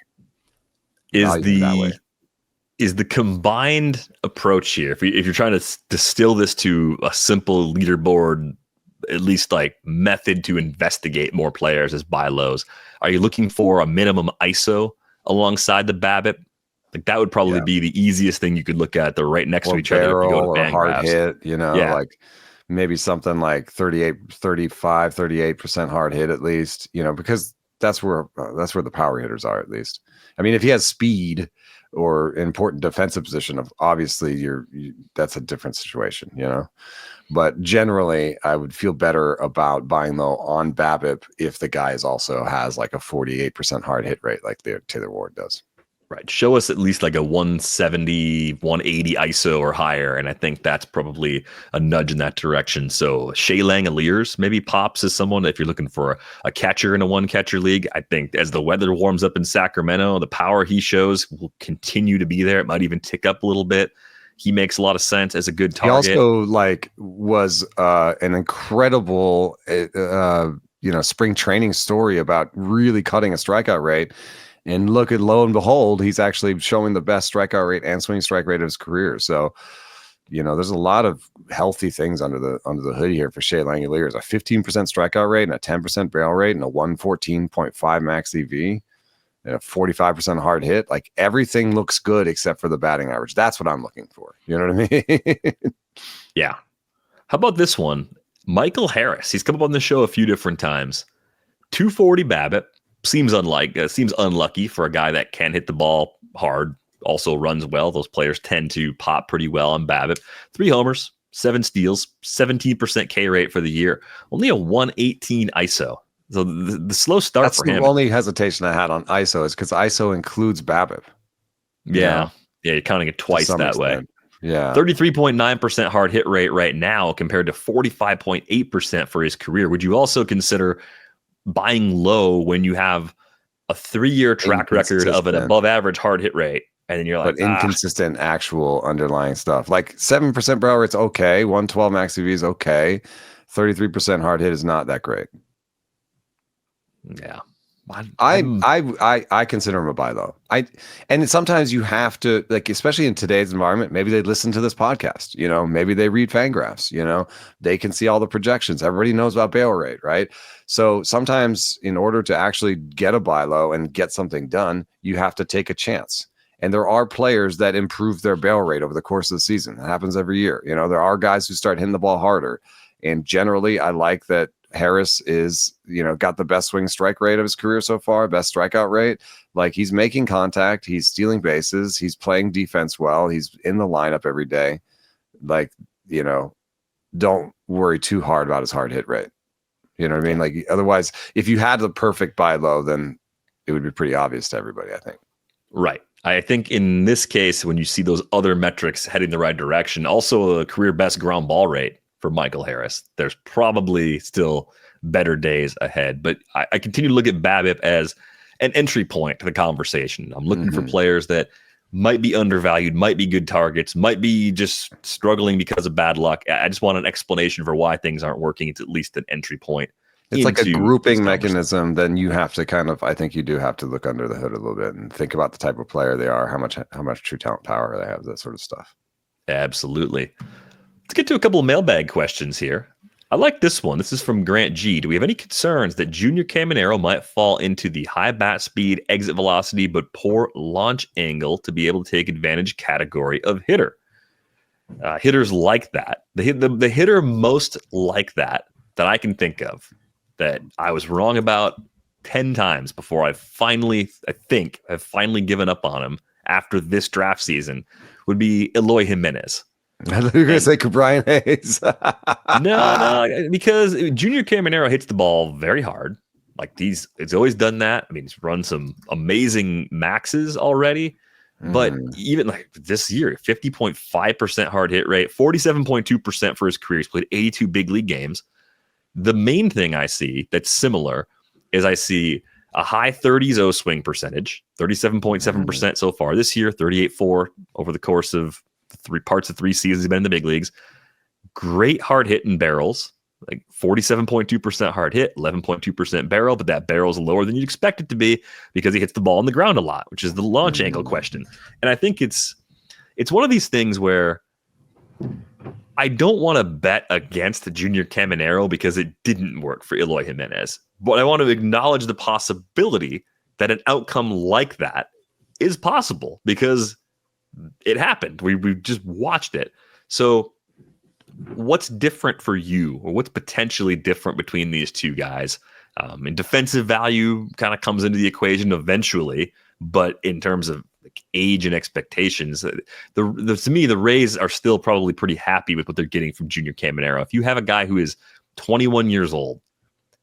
is the combined approach here, if you're trying to distill this to a simple leaderboard, at least like method to investigate more players as buy lows, are you looking for a minimum ISO alongside the BABIP? Like that would probably be the easiest thing you could look at. They're right next to each other. If you go to
or hard hit, like maybe something like 38% hard hit at least, because that's where the power hitters are at least. I mean, if he has speed or important defensive position, obviously that's a different situation, But generally, I would feel better about buying low on BABIP if the guy also has like a 48% hard hit rate like Taylor Ward does.
Right. Show us at least like a 170, 180 ISO or higher. And I think that's probably a nudge in that direction. So Shea Langoliers maybe pops as someone, if you're looking for a catcher in a one catcher league. I think as the weather warms up in Sacramento, the power he shows will continue to be there. It might even tick up a little bit. He makes a lot of sense as a good target.
He also was an incredible, spring training story about really cutting a strikeout rate. And lo and behold, he's actually showing the best strikeout rate and swing strike rate of his career. So, there's a lot of healthy things under the hood here for Shea Langoliers. A 15% strikeout rate and a 10% barrel rate and a 114.5 max EV and a 45% hard hit. Like everything looks good except for the batting average. That's what I'm looking for. You know what I mean?
Yeah. How about this one? Michael Harris. He's come up on the show a few different times. 240 BABIP. Seems unlucky for a guy that can hit the ball hard, also runs well. Those players tend to pop pretty well on BABIP. 3 homers, 7 steals, 17% K rate for the year. Only a 118 ISO. So the slow start for him.
That's the only hesitation I had on ISO is because ISO includes BABIP.
Yeah, you're counting it twice that way.
Yeah.
33.9% hard hit rate right now compared to 45.8% for his career. Would you also consider buying low when you have a 3-year track record of an above average hard hit rate? And then you're like,
but inconsistent actual underlying stuff. Like 7% barrel rate's okay. 112 max EV is okay. 33% hard hit is not that great.
Yeah.
I consider him a buy low. And sometimes you have to, like, especially in today's environment, maybe they listen to this podcast, maybe they read Fangraphs, they can see all the projections. Everybody knows about barrel rate, right? So sometimes in order to actually get a buy low and get something done, you have to take a chance. And there are players that improve their barrel rate over the course of the season. It happens every year. There are guys who start hitting the ball harder. And generally, I like that Harris is, got the best swing strike rate of his career so far, best strikeout rate. Like he's making contact, he's stealing bases, he's playing defense well, he's in the lineup every day. Like, don't worry too hard about his hard hit rate. You know what I mean? Like otherwise, if you had the perfect buy low, then it would be pretty obvious to everybody, I think.
Right. I think in this case, when you see those other metrics heading the right direction, also a career best ground ball rate for Michael Harris, there's probably still better days ahead. But I continue to look at BABIP as an entry point to the conversation. I'm looking for players that might be undervalued, might be good targets, might be just struggling because of bad luck. I just want an explanation for why things aren't working. It's at least an entry point.
It's like a grouping mechanism. Then you have to I think you do have to look under the hood a little bit and think about the type of player they are, how much true talent power they have, that sort of stuff.
Absolutely. Let's get to a couple of mailbag questions here. I like this one. This is from Grant G. Do we have any concerns that Junior Caminero might fall into the high bat speed, exit velocity, but poor launch angle to be able to take advantage category of hitter? Hitters like that. The hitter most like that I can think of, that I was wrong about 10 times before I think I've finally given up on him after this draft season, would be Eloy Jimenez.
I thought you were going to say Brian Hayes.
No, because Junior Caminero hits the ball very hard. Like it's always done that. I mean, he's run some amazing maxes already, but even like this year, 50.5% hard hit rate, 47.2% for his career. He's played 82 big league games. The main thing I see that's similar is I see a high 30s O swing percentage, 37.7% so far this year, 38.4 over the course of three seasons he's been in the big leagues. Great hard hit in barrels, like 47.2% hard hit, 11.2% barrel, but that barrel is lower than you'd expect it to be because he hits the ball on the ground a lot, which is the launch angle question. And I think it's one of these things where I don't want to bet against Junior Caminero because it didn't work for Eloy Jimenez, but I want to acknowledge the possibility that an outcome like that is possible because it happened. We just watched it. So what's different for you, or what's potentially different between these two guys? And defensive value kind of comes into the equation eventually, but in terms of like age and expectations, to me, the Rays are still probably pretty happy with what they're getting from Junior Caminero. If you have a guy who is 21 years old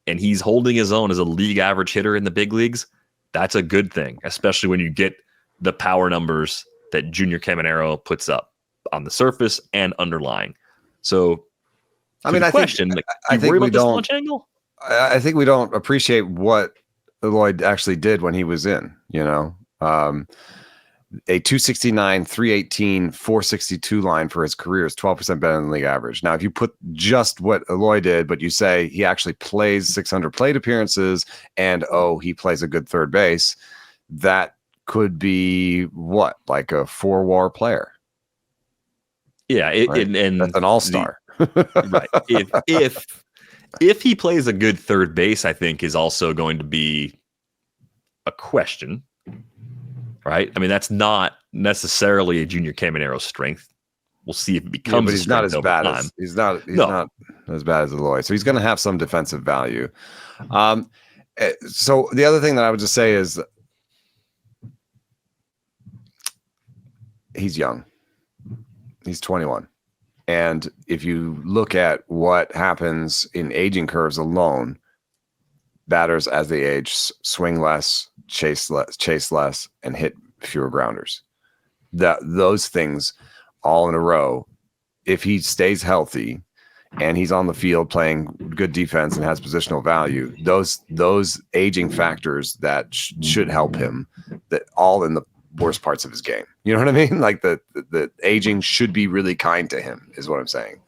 and he's holding his own as a league average hitter in the big leagues, that's a good thing, especially when you get the power numbers that Junior Caminero puts up on the surface and underlying. So, I mean, I think we don't launch angle.
I think we don't appreciate what Eloy actually did when he was in. A 269, 318, 462 line for his career is 12% better than the league average. Now, if you put just what Eloy did, but you say he actually plays 600 plate appearances and, he plays a good third base, that could be what? Like a 4-WAR player.
Yeah. And
that's an all-star.
Right. If he plays a good third base, I think is also going to be a question. Right. I mean, that's not necessarily a Junior Caminero strength. We'll see if it becomes.
But he's not as bad as not as bad as Eloy. So he's going to have some defensive value. So the other thing that I would just say is he's young. He's 21. And if you look at what happens in aging curves alone, batters as they age swing less, chase less, and hit fewer grounders. Those things all in a row, if he stays healthy and he's on the field playing good defense and has positional value, those aging factors that should help him, that all in the worst parts of his game. You know what I mean? Like the aging should be really kind to him is what I'm saying.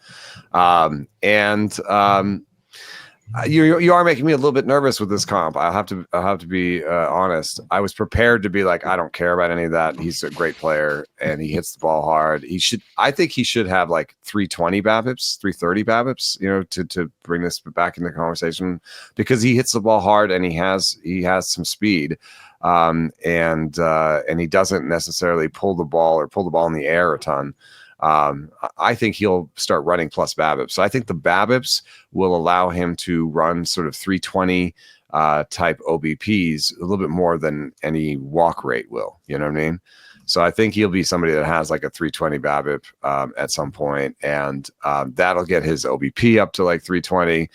You are making me a little bit nervous with this comp. I'll have to be honest. I was prepared to be like, I don't care about any of that. He's a great player and he hits the ball hard. I think he should have like 320 BABIPs, 330 BABIPs, to bring this back into the conversation, because he hits the ball hard and he has some speed. And he doesn't necessarily pull the ball in the air a ton. I think he'll start running plus BABIPs. So I think the BABIPs will allow him to run sort of 320 type OBPs a little bit more than any walk rate will. You know what I mean? So I think he'll be somebody that has like a 320 BABIP at some point, and that'll get his OBP up to like 320.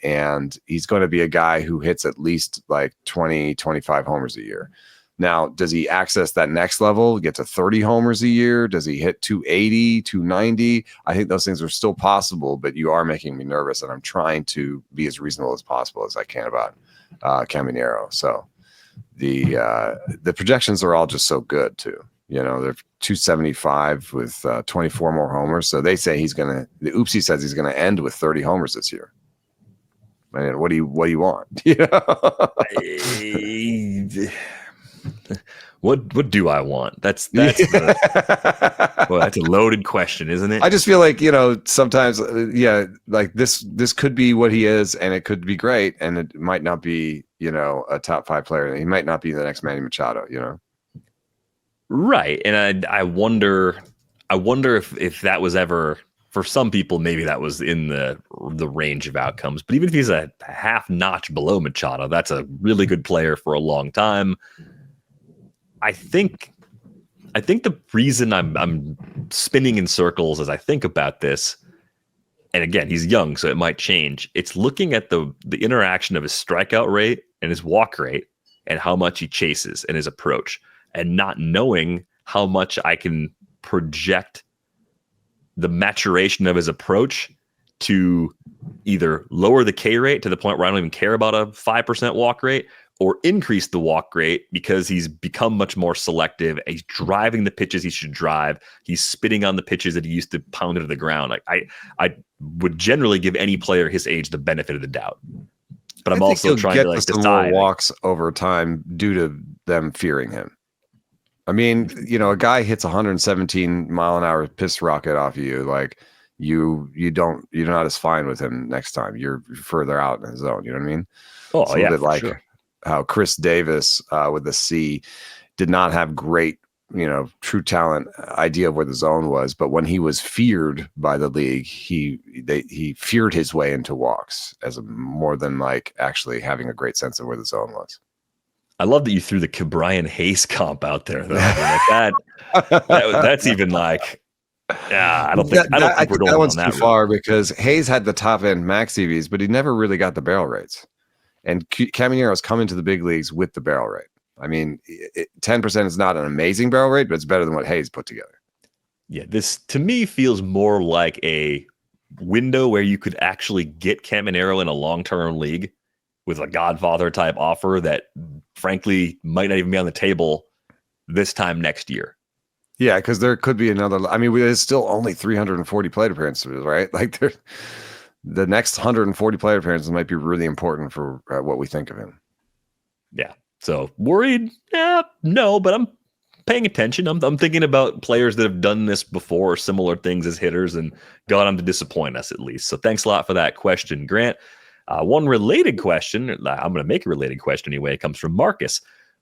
And he's going to be a guy who hits at least like 20, 25 homers a year. Now, does he access that next level, get to 30 homers a year? Does he hit 280, 290? I think those things are still possible, but you are making me nervous, and I'm trying to be as reasonable as possible as I can about Caminero. So the projections are all just so good too. They're 275 with 24 more homers. So they say the Oopsie says he's going to end with 30 homers this year. Man, what do you want?
What do I want? That's that's a loaded question, isn't it?
I just feel like, sometimes, like this could be what he is, and it could be great, and it might not be, a top 5 player. He might not be the next Manny Machado,
Right. And I wonder if that was ever, for some people, maybe that was in the range of outcomes. But even if he's a half notch below Machado, that's a really good player for a long time. I think the reason I'm spinning in circles as I think about this and again, he's young, so it might change. It's looking at the interaction of his strikeout rate and his walk rate and how much he chases and his approach, and not knowing how much I can project the maturation of his approach to either lower the K rate to the point where I don't even care about a 5% walk rate, or increase the walk rate because he's become much more selective. He's driving the pitches he should drive. He's spitting on the pitches that he used to pound into the ground. Like I would generally give any player his age the benefit of the doubt. But I'm also trying to like decide
more walks over time due to them fearing him. I mean, you know, a guy hits 117 mile an hour piss rocket off of you, like you're not as fine with him next time. You're further out in his zone. You know what I mean?
Oh,
it's a little bit like sure. How Chris Davis with the C did not have great, you know, true talent idea of where the zone was, but when he was feared by the league, he feared his way into walks more than like actually having a great sense of where the zone was.
I love that you threw the Brian Hayes comp out there, though. I mean, that's even like, yeah, I don't think we're going
that one's
on that
too far because Hayes had the top end max EVs, but he never really got the barrel rates. And Caminero's come into the big leagues with the barrel rate. I mean, 10% is not an amazing barrel rate, but it's better than what Hayes put together.
Yeah, this to me feels more like a window where you could actually get Caminero in a long-term league with a Godfather type offer that frankly might not even be on the table this time next year.
Yeah, because there could be another. I mean, there's still only 340 plate appearances, right? Like the next 140 plate appearances might be really important for what we think of him.
Yeah. So worried? Yeah, no, but I'm paying attention. I'm thinking about players that have done this before, similar things as hitters, and got on to disappoint us at least. So thanks a lot for that question, Grant. One related question, I'm going to make a related question anyway. It comes from Marcus.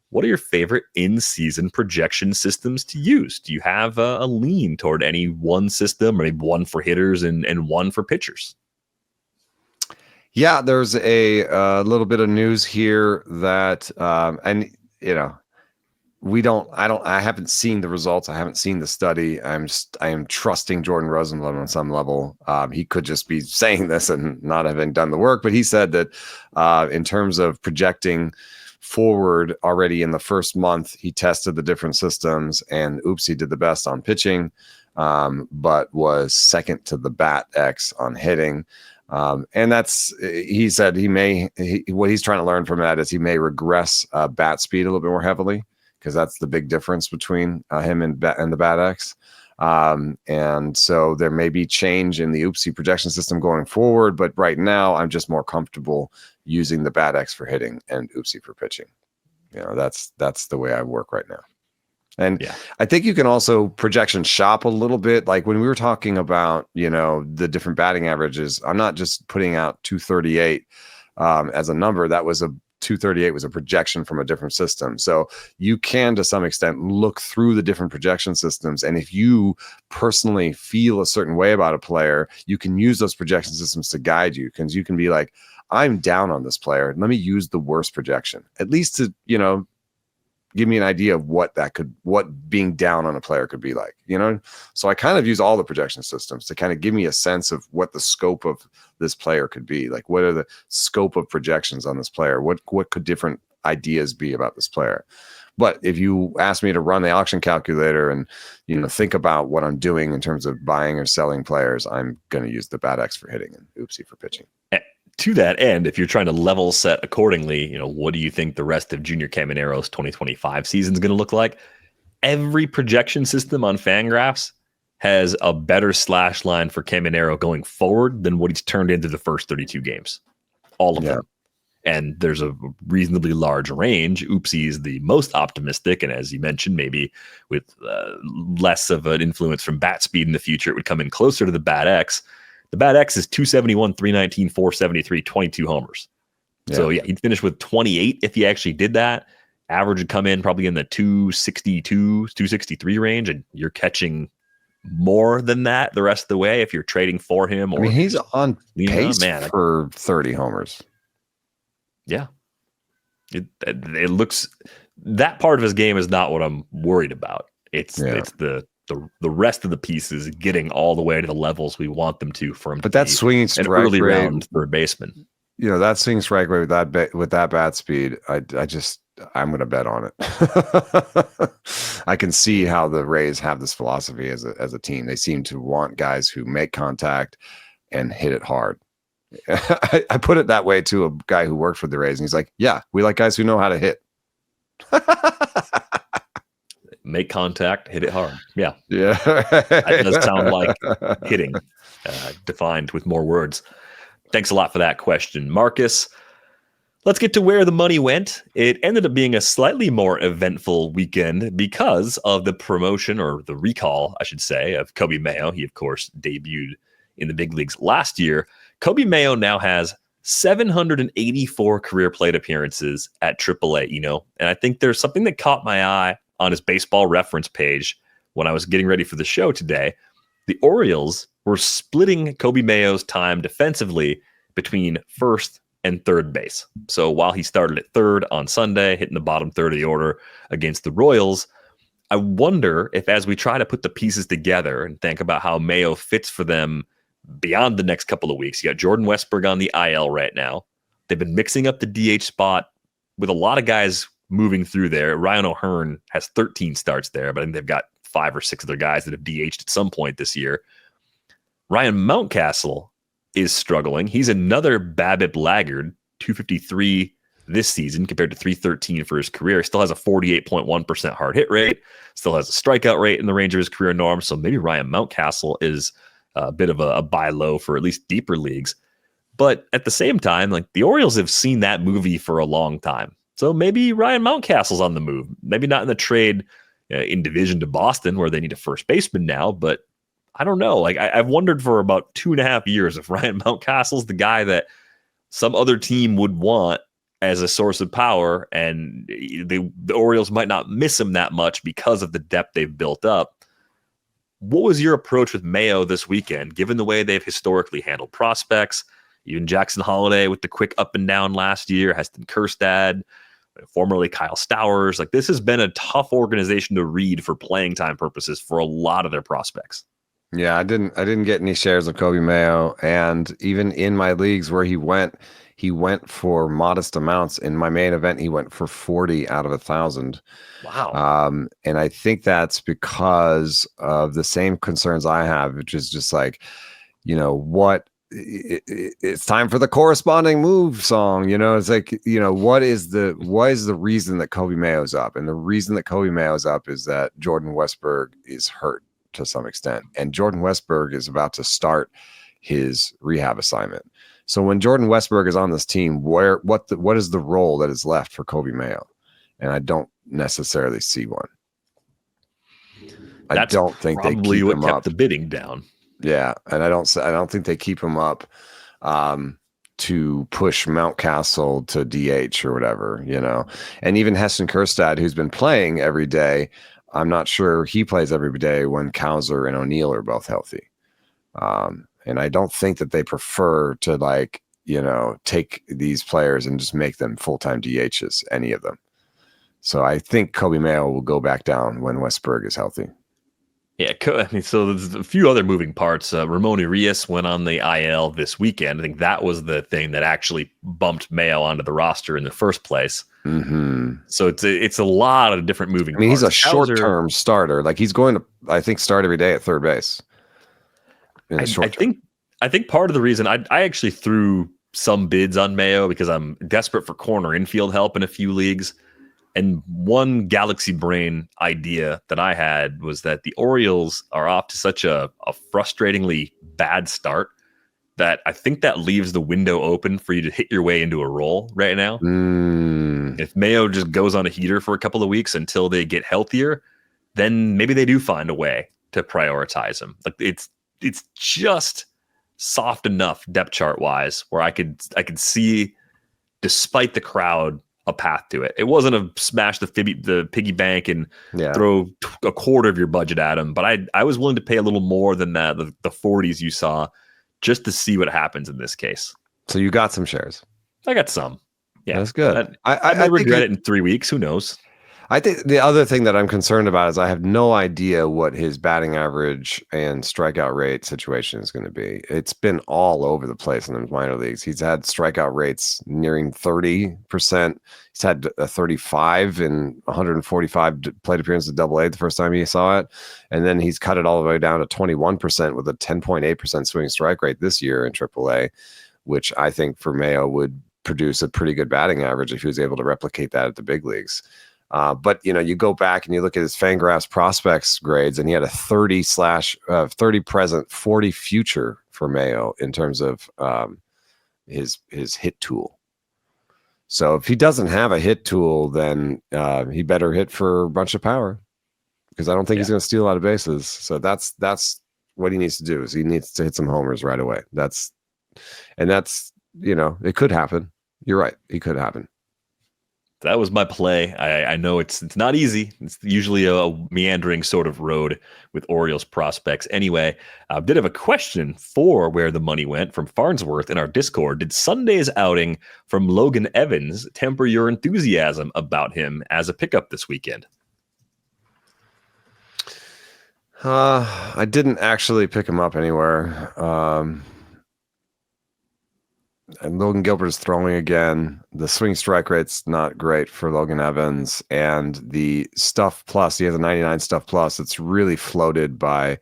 What are your favorite in-season projection systems to use? Do you have a lean toward any one system, or maybe one for hitters and one for pitchers?
Yeah, there's a little bit of news here that, and you know, I haven't seen the results. I haven't seen the study. I am trusting Jordan Rosenbloom on some level. He could just be saying this and not having done the work, but he said that in terms of projecting forward already in the first month, he tested the different systems, and he did the best on pitching, but was second to the bat X on hitting. And he said what he's trying to learn from that is he may regress bat speed a little bit more heavily, because that's the big difference between him and the bat X. And so there may be change in the oopsie projection system going forward, but right now I'm just more comfortable using the bat X for hitting and oopsie for pitching. You know, that's the way I work right now. And yeah. I think you can also projection shop a little bit. Like when we were talking about, you know, the different batting averages, I'm not just putting out 238 as a number. That was 238 was a projection from a different system. So you can, to some extent, look through the different projection systems. And if you personally feel a certain way about a player, you can use those projection systems to guide you, because you can be like, I'm down on this player. Let me use the worst projection, at least to, you know, give me an idea of what being down on a player could be like, you know? So I kind of use all the projection systems to kind of give me a sense of what the scope of this player could be. Like, what are the scope of projections on this player? What could different ideas be about this player? But if you ask me to run the auction calculator and, you know, think about what I'm doing in terms of buying or selling players, I'm going to use the bat X for hitting and oopsie for pitching.
To that end, if you're trying to level set accordingly, you know, what do you think the rest of Junior Caminero's 2025 season is going to look like? Every projection system on Fangraphs has a better slash line for Caminero going forward than what he's turned into the first 32 games. All of them. And there's a reasonably large range. Oopsie is the most optimistic. And as you mentioned, maybe with less of an influence from bat speed in the future, it would come in closer to the bat X. The bat X is 271, 319, 473, 22 homers. Yeah. So, yeah, he'd finish with 28 if he actually did that. Average would come in probably in the 262, 263 range, and you're catching more than that the rest of the way if you're trading for him. Or,
I mean, he's on pace for 30 homers.
Yeah. It looks – that part of his game is not what I'm worried about. It's the the rest of the pieces getting all the way to the levels we want them to for him.
But that swinging
an
strike
early
rate,
round third baseman.
That swing strike rate with that bat speed, I'm going to bet on it. I can see how the Rays have this philosophy as a team. They seem to want guys who make contact and hit it hard. I put it that way to a guy who worked for the Rays, and he's like, "Yeah, we like guys who know how to hit."
Make contact, hit it hard. Yeah.
That
does sound like hitting, defined with more words. Thanks a lot for that question, Marcus. Let's get to where the money went. It ended up being a slightly more eventful weekend because of the promotion, or the recall, I should say, of Coby Mayo. He, of course, debuted in the big leagues last year. Coby Mayo now has 784 career plate appearances at AAA, and I think there's something that caught my eye on his baseball reference page when I was getting ready for the show today. The Orioles were splitting Coby Mayo's time defensively between first and third base. So while he started at third on Sunday, hitting the bottom third of the order against the Royals, I wonder if, as we try to put the pieces together and think about how Mayo fits for them beyond the next couple of weeks. You got Jordan Westburg on the IL right now. They've been mixing up the DH spot with a lot of guys moving through there. Ryan O'Hearn has 13 starts there, but I think they've got 5 or 6 other guys that have DH'd at some point this year. Ryan Mountcastle is struggling. He's another BABIP laggard, 253 this season compared to 313 for his career. Still has a 48.1% hard hit rate, still has a strikeout rate in the range of his career norm. So maybe Ryan Mountcastle is a bit of a buy low for at least deeper leagues. But at the same time, like, the Orioles have seen that movie for a long time. So maybe Ryan Mountcastle's on the move. Maybe not in the trade in division to Boston, where they need a first baseman now, but I don't know. Like, I've wondered for about 2.5 years if Ryan Mountcastle's the guy that some other team would want as a source of power, and the Orioles might not miss him that much because of the depth they've built up. What was your approach with Mayo this weekend, given the way they've historically handled prospects? Even Jackson Holliday with the quick up and down last year, Heston Kjerstad, formerly Kyle Stowers. Like, this has been a tough organization to read for playing time purposes for a lot of their prospects.
Yeah, I didn't get any shares of Coby Mayo, and even in my leagues where he went for modest amounts. In my main event, he went for 40 out of 1,000.
Wow.
And I think that's because of the same concerns I have, which is just like, it's time for the corresponding move song. It's like, what is the reason that Coby Mayo's up? And the reason that Coby Mayo's up is that Jordan Westburg is hurt to some extent, and Jordan Westburg is about to start his rehab assignment. So when Jordan Westburg is on this team, what is the role that is left for Coby Mayo? And I don't necessarily see one. I don't think they keep him up.
The bidding down.
Yeah, and I don't think they keep him up to push Mountcastle to DH or whatever, And even Heston Kjerstad, who's been playing every day, I'm not sure he plays every day when Cowser and O'Neill are both healthy. And I don't think that they prefer to take these players and just make them full-time DHs, any of them. So I think Coby Mayo will go back down when Westburg is healthy.
Yeah, so there's a few other moving parts. Ramon Urias went on the IL this weekend. I think that was the thing that actually bumped Mayo onto the roster in the first place.
Mm-hmm.
So it's a lot of different moving parts.
He's a short-term starter. Like, he's going to, I think, start every day at third base.
I think part of the reason I actually threw some bids on Mayo because I'm desperate for corner infield help in a few leagues. And one galaxy brain idea that I had was that the Orioles are off to such a frustratingly bad start that I think that leaves the window open for you to hit your way into a role right now. If Mayo just goes on a heater for a couple of weeks until they get healthier, then maybe they do find a way to prioritize him. Like, it's just soft enough depth chart wise where I could see, despite the crowd, a path to it. It wasn't a smash the piggy bank and throw a quarter of your budget at him, but I was willing to pay a little more than that, the 40s you saw, just to see what happens in this case.
So you got some shares.
I got some. Yeah,
that's good.
I may regret it in 3 weeks. Who knows?
I think the other thing that I'm concerned about is I have no idea what his batting average and strikeout rate situation is going to be. It's been all over the place in the minor leagues. He's had strikeout rates nearing 30%. He's had a 35 in 145 plate appearances at Double-A the first time he saw it, and then he's cut it all the way down to 21% with a 10.8% swing strike rate this year in Triple-A, which I think for Mayo would produce a pretty good batting average if he was able to replicate that at the big leagues. But you go back and you look at his Fangraphs prospects grades, and he had a 30 present, 40 future for Mayo in terms of his hit tool. So if he doesn't have a hit tool, then he better hit for a bunch of power, because I don't think he's going to steal a lot of bases. So that's what he needs to do, is he needs to hit some homers right away. That's it could happen. You're right. It could happen.
That was my play. I know it's not easy. It's usually a meandering sort of road with Orioles prospects. Anyway, I did have a question for where the money went from Farnsworth in our Discord. Did Sunday's outing from Logan Evans temper your enthusiasm about him as a pickup this weekend?
I didn't actually pick him up anywhere. And Logan Gilbert is throwing again. The swing strike rate's not great for Logan Evans, and the stuff plus, he has a 99 stuff plus. It's really floated by,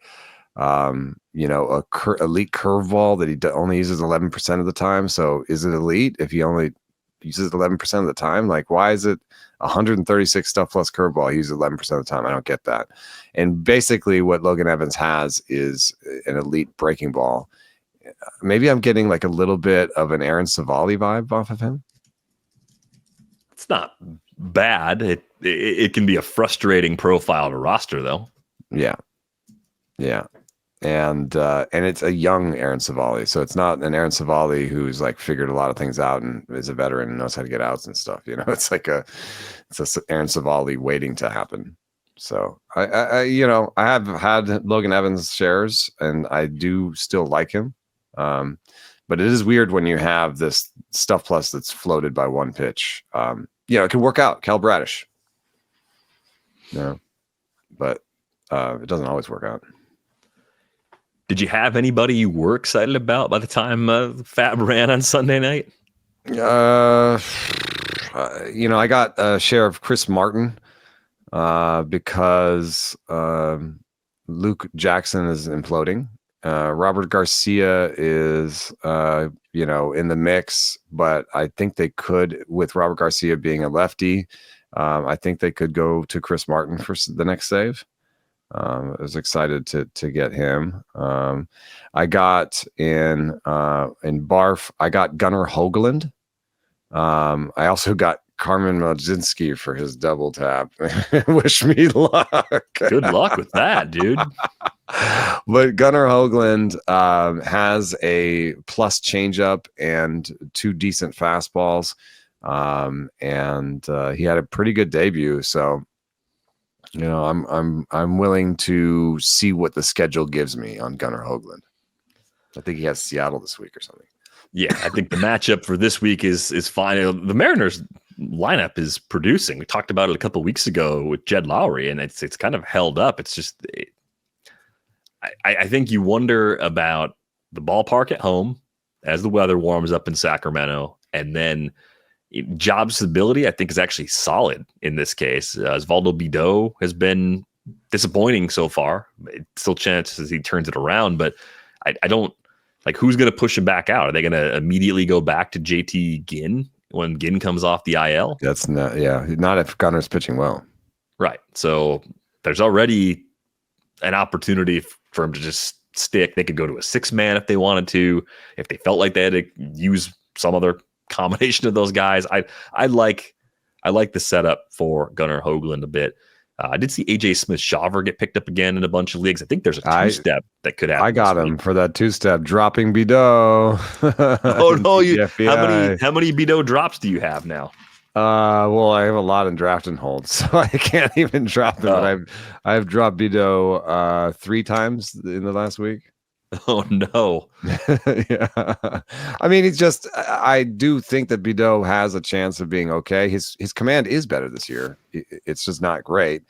elite curveball that he only uses 11% of the time. So is it elite if he only uses 11% of the time? Like, why is it 136 stuff plus curveball? He uses 11% of the time. I don't get that. And basically, what Logan Evans has is an elite breaking ball. Maybe I'm getting like a little bit of an Aaron Savali vibe off of him.
It's not bad. It can be a frustrating profile to roster, though.
Yeah. And it's a young Aaron Savali, so it's not an Aaron Savali who's like figured a lot of things out and is a veteran and knows how to get outs and stuff. It's like it's a Aaron Savali waiting to happen. So I have had Logan Evans shares, and I do still like him. But it is weird when you have this stuff plus that's floated by one pitch. It can work out. Cal Bradish. But it doesn't always work out.
Did you have anybody you were excited about by the time Fab ran on Sunday night?
I got a share of Chris Martin because Luke Jackson is imploding. Robert Garcia is, in the mix, but I think they could, with Robert Garcia being a lefty, I think they could go to Chris Martin for the next save. I was excited to get him. I got in Barf, I got Gunnar Hoagland. I also got Carmen Mlodzinski for his double tap. Wish me luck.
Good luck with that, dude.
But Gunnar Hoagland has a plus changeup and two decent fastballs, and he had a pretty good debut. So, I'm willing to see what the schedule gives me on Gunnar Hoagland. I think he has Seattle this week or something.
Yeah, I think the matchup for this week is fine. The Mariners lineup is producing. We talked about it a couple of weeks ago with Jed Lowry, and it's kind of held up. It's just, I think you wonder about the ballpark at home as the weather warms up in Sacramento, and then job stability, I think, is actually solid in this case. Osvaldo Bido has been disappointing so far. Still chances he turns it around, but I don't like who's going to push him back out. Are they going to immediately go back to JT Ginn when Ginn comes off the IL?
That's not if Gunnar's pitching well.
Right. So there's already an opportunity for him to just stick. They could go to a 6-man if they wanted to, if they felt like they had to use some other combination of those guys. I like the setup for Gunnar Hoagland a bit. I did see AJ Smith-Shawver get picked up again in a bunch of leagues. I think there's a 2-step that could happen.
I got him for that 2-step, dropping Bido.
Oh no! How many Bido drops do you have now?
Well, I have a lot in draft and hold, so I can't even drop them. But I've dropped Bido 3 times in the last week.
Oh no.
Yeah. I mean, I do think that Bideau has a chance of being okay. His command is better this year. It's just not great.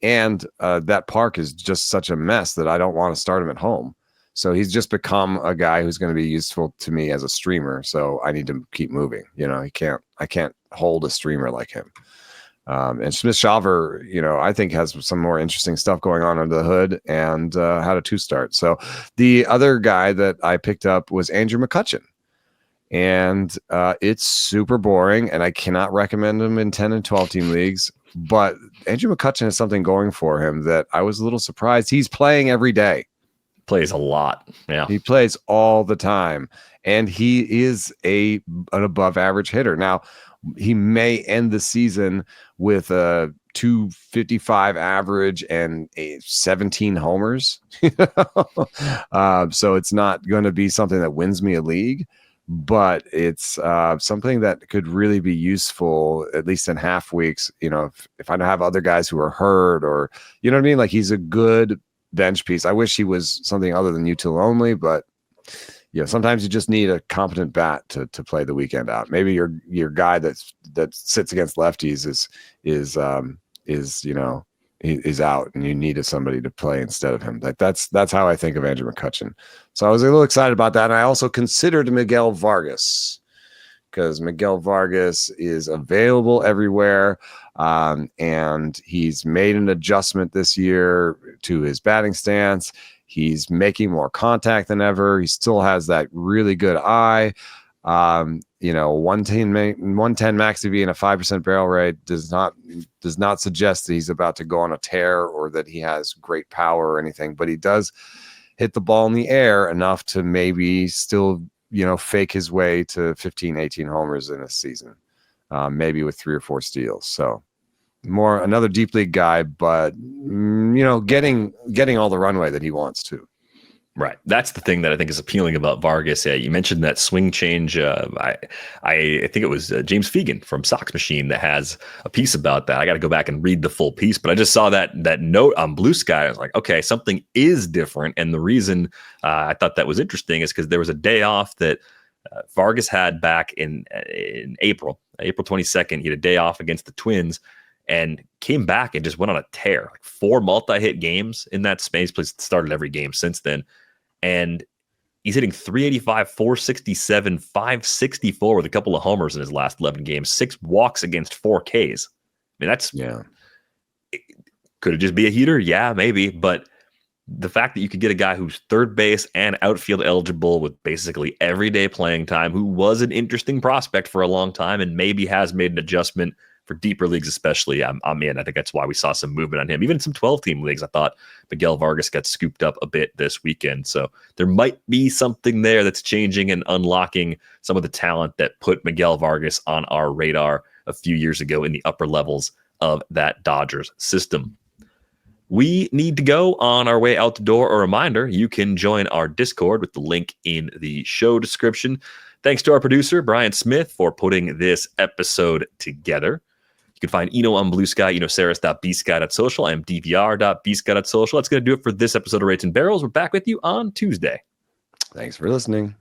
And that park is just such a mess that I don't want to start him at home. So he's just become a guy who's going to be useful to me as a streamer. So I need to keep moving. I can't hold a streamer like him. And Smith-Shawver, I think has some more interesting stuff going on under the hood and had a 2-start. So the other guy that I picked up was Andrew McCutchen. And it's super boring, and I cannot recommend him in 10 and 12 team leagues. But Andrew McCutchen has something going for him that I was a little surprised. He's playing every day.
Plays a lot. Yeah.
He plays all the time. And he is an above average hitter. Now, he may end the season with a 255 average and 17 homers. So it's not going to be something that wins me a league, but it's something that could really be useful, at least in half weeks. If I don't have other guys who are hurt, or, you know what I mean? Like, he's a good bench piece. I wish he was something other than util only, but sometimes you just need a competent bat to play the weekend out. Maybe your guy that sits against lefties is out, and you needed somebody to play instead of him. That's how I think of Andrew McCutchen. So I was a little excited about that, and I also considered Miguel Vargas, because Miguel Vargas is available everywhere, and he's made an adjustment this year to his batting stance. He's making more contact than ever. He still has that really good eye. 110 max EV and a 5% barrel rate does not suggest that he's about to go on a tear or that he has great power or anything, but he does hit the ball in the air enough to maybe still, fake his way to 15, 18 homers in a season, maybe with 3 or 4 steals. So another deep league guy, but getting all the runway that he wants to.
Right. That's the thing that I think is appealing about Vargas. You mentioned that swing change. I think it was James Fegan from Sox Machine that has a piece about that. I got to go back and read the full piece, but I just saw that note on Blue Sky. I was like, okay, something is different. And the reason I thought that was interesting is because there was a day off that Vargas had back in April 22nd. He had a day off against the Twins, and came back and just went on a tear, like 4 multi-hit games in that space. He's started every game since then. And he's hitting 385, 467, 564 with a couple of homers in his last 11 games, 6 walks against 4 Ks. I mean, could it just be a heater? Yeah, maybe. But the fact that you could get a guy who's third base and outfield eligible with basically everyday playing time, who was an interesting prospect for a long time and maybe has made an adjustment for deeper leagues, especially, I'm in. I think that's why we saw some movement on him. Even in some 12-team leagues, I thought Miguel Vargas got scooped up a bit this weekend. So there might be something there that's changing and unlocking some of the talent that put Miguel Vargas on our radar a few years ago in the upper levels of that Dodgers system. We need to go on our way out the door. A reminder, you can join our Discord with the link in the show description. Thanks to our producer, Brian Smith, for putting this episode together. You can find Eno on Blue Sky, enoceris.bsky.social. I am dvr.bsky.social. That's going to do it for this episode of Rates and Barrels. We're back with you on Tuesday.
Thanks for listening.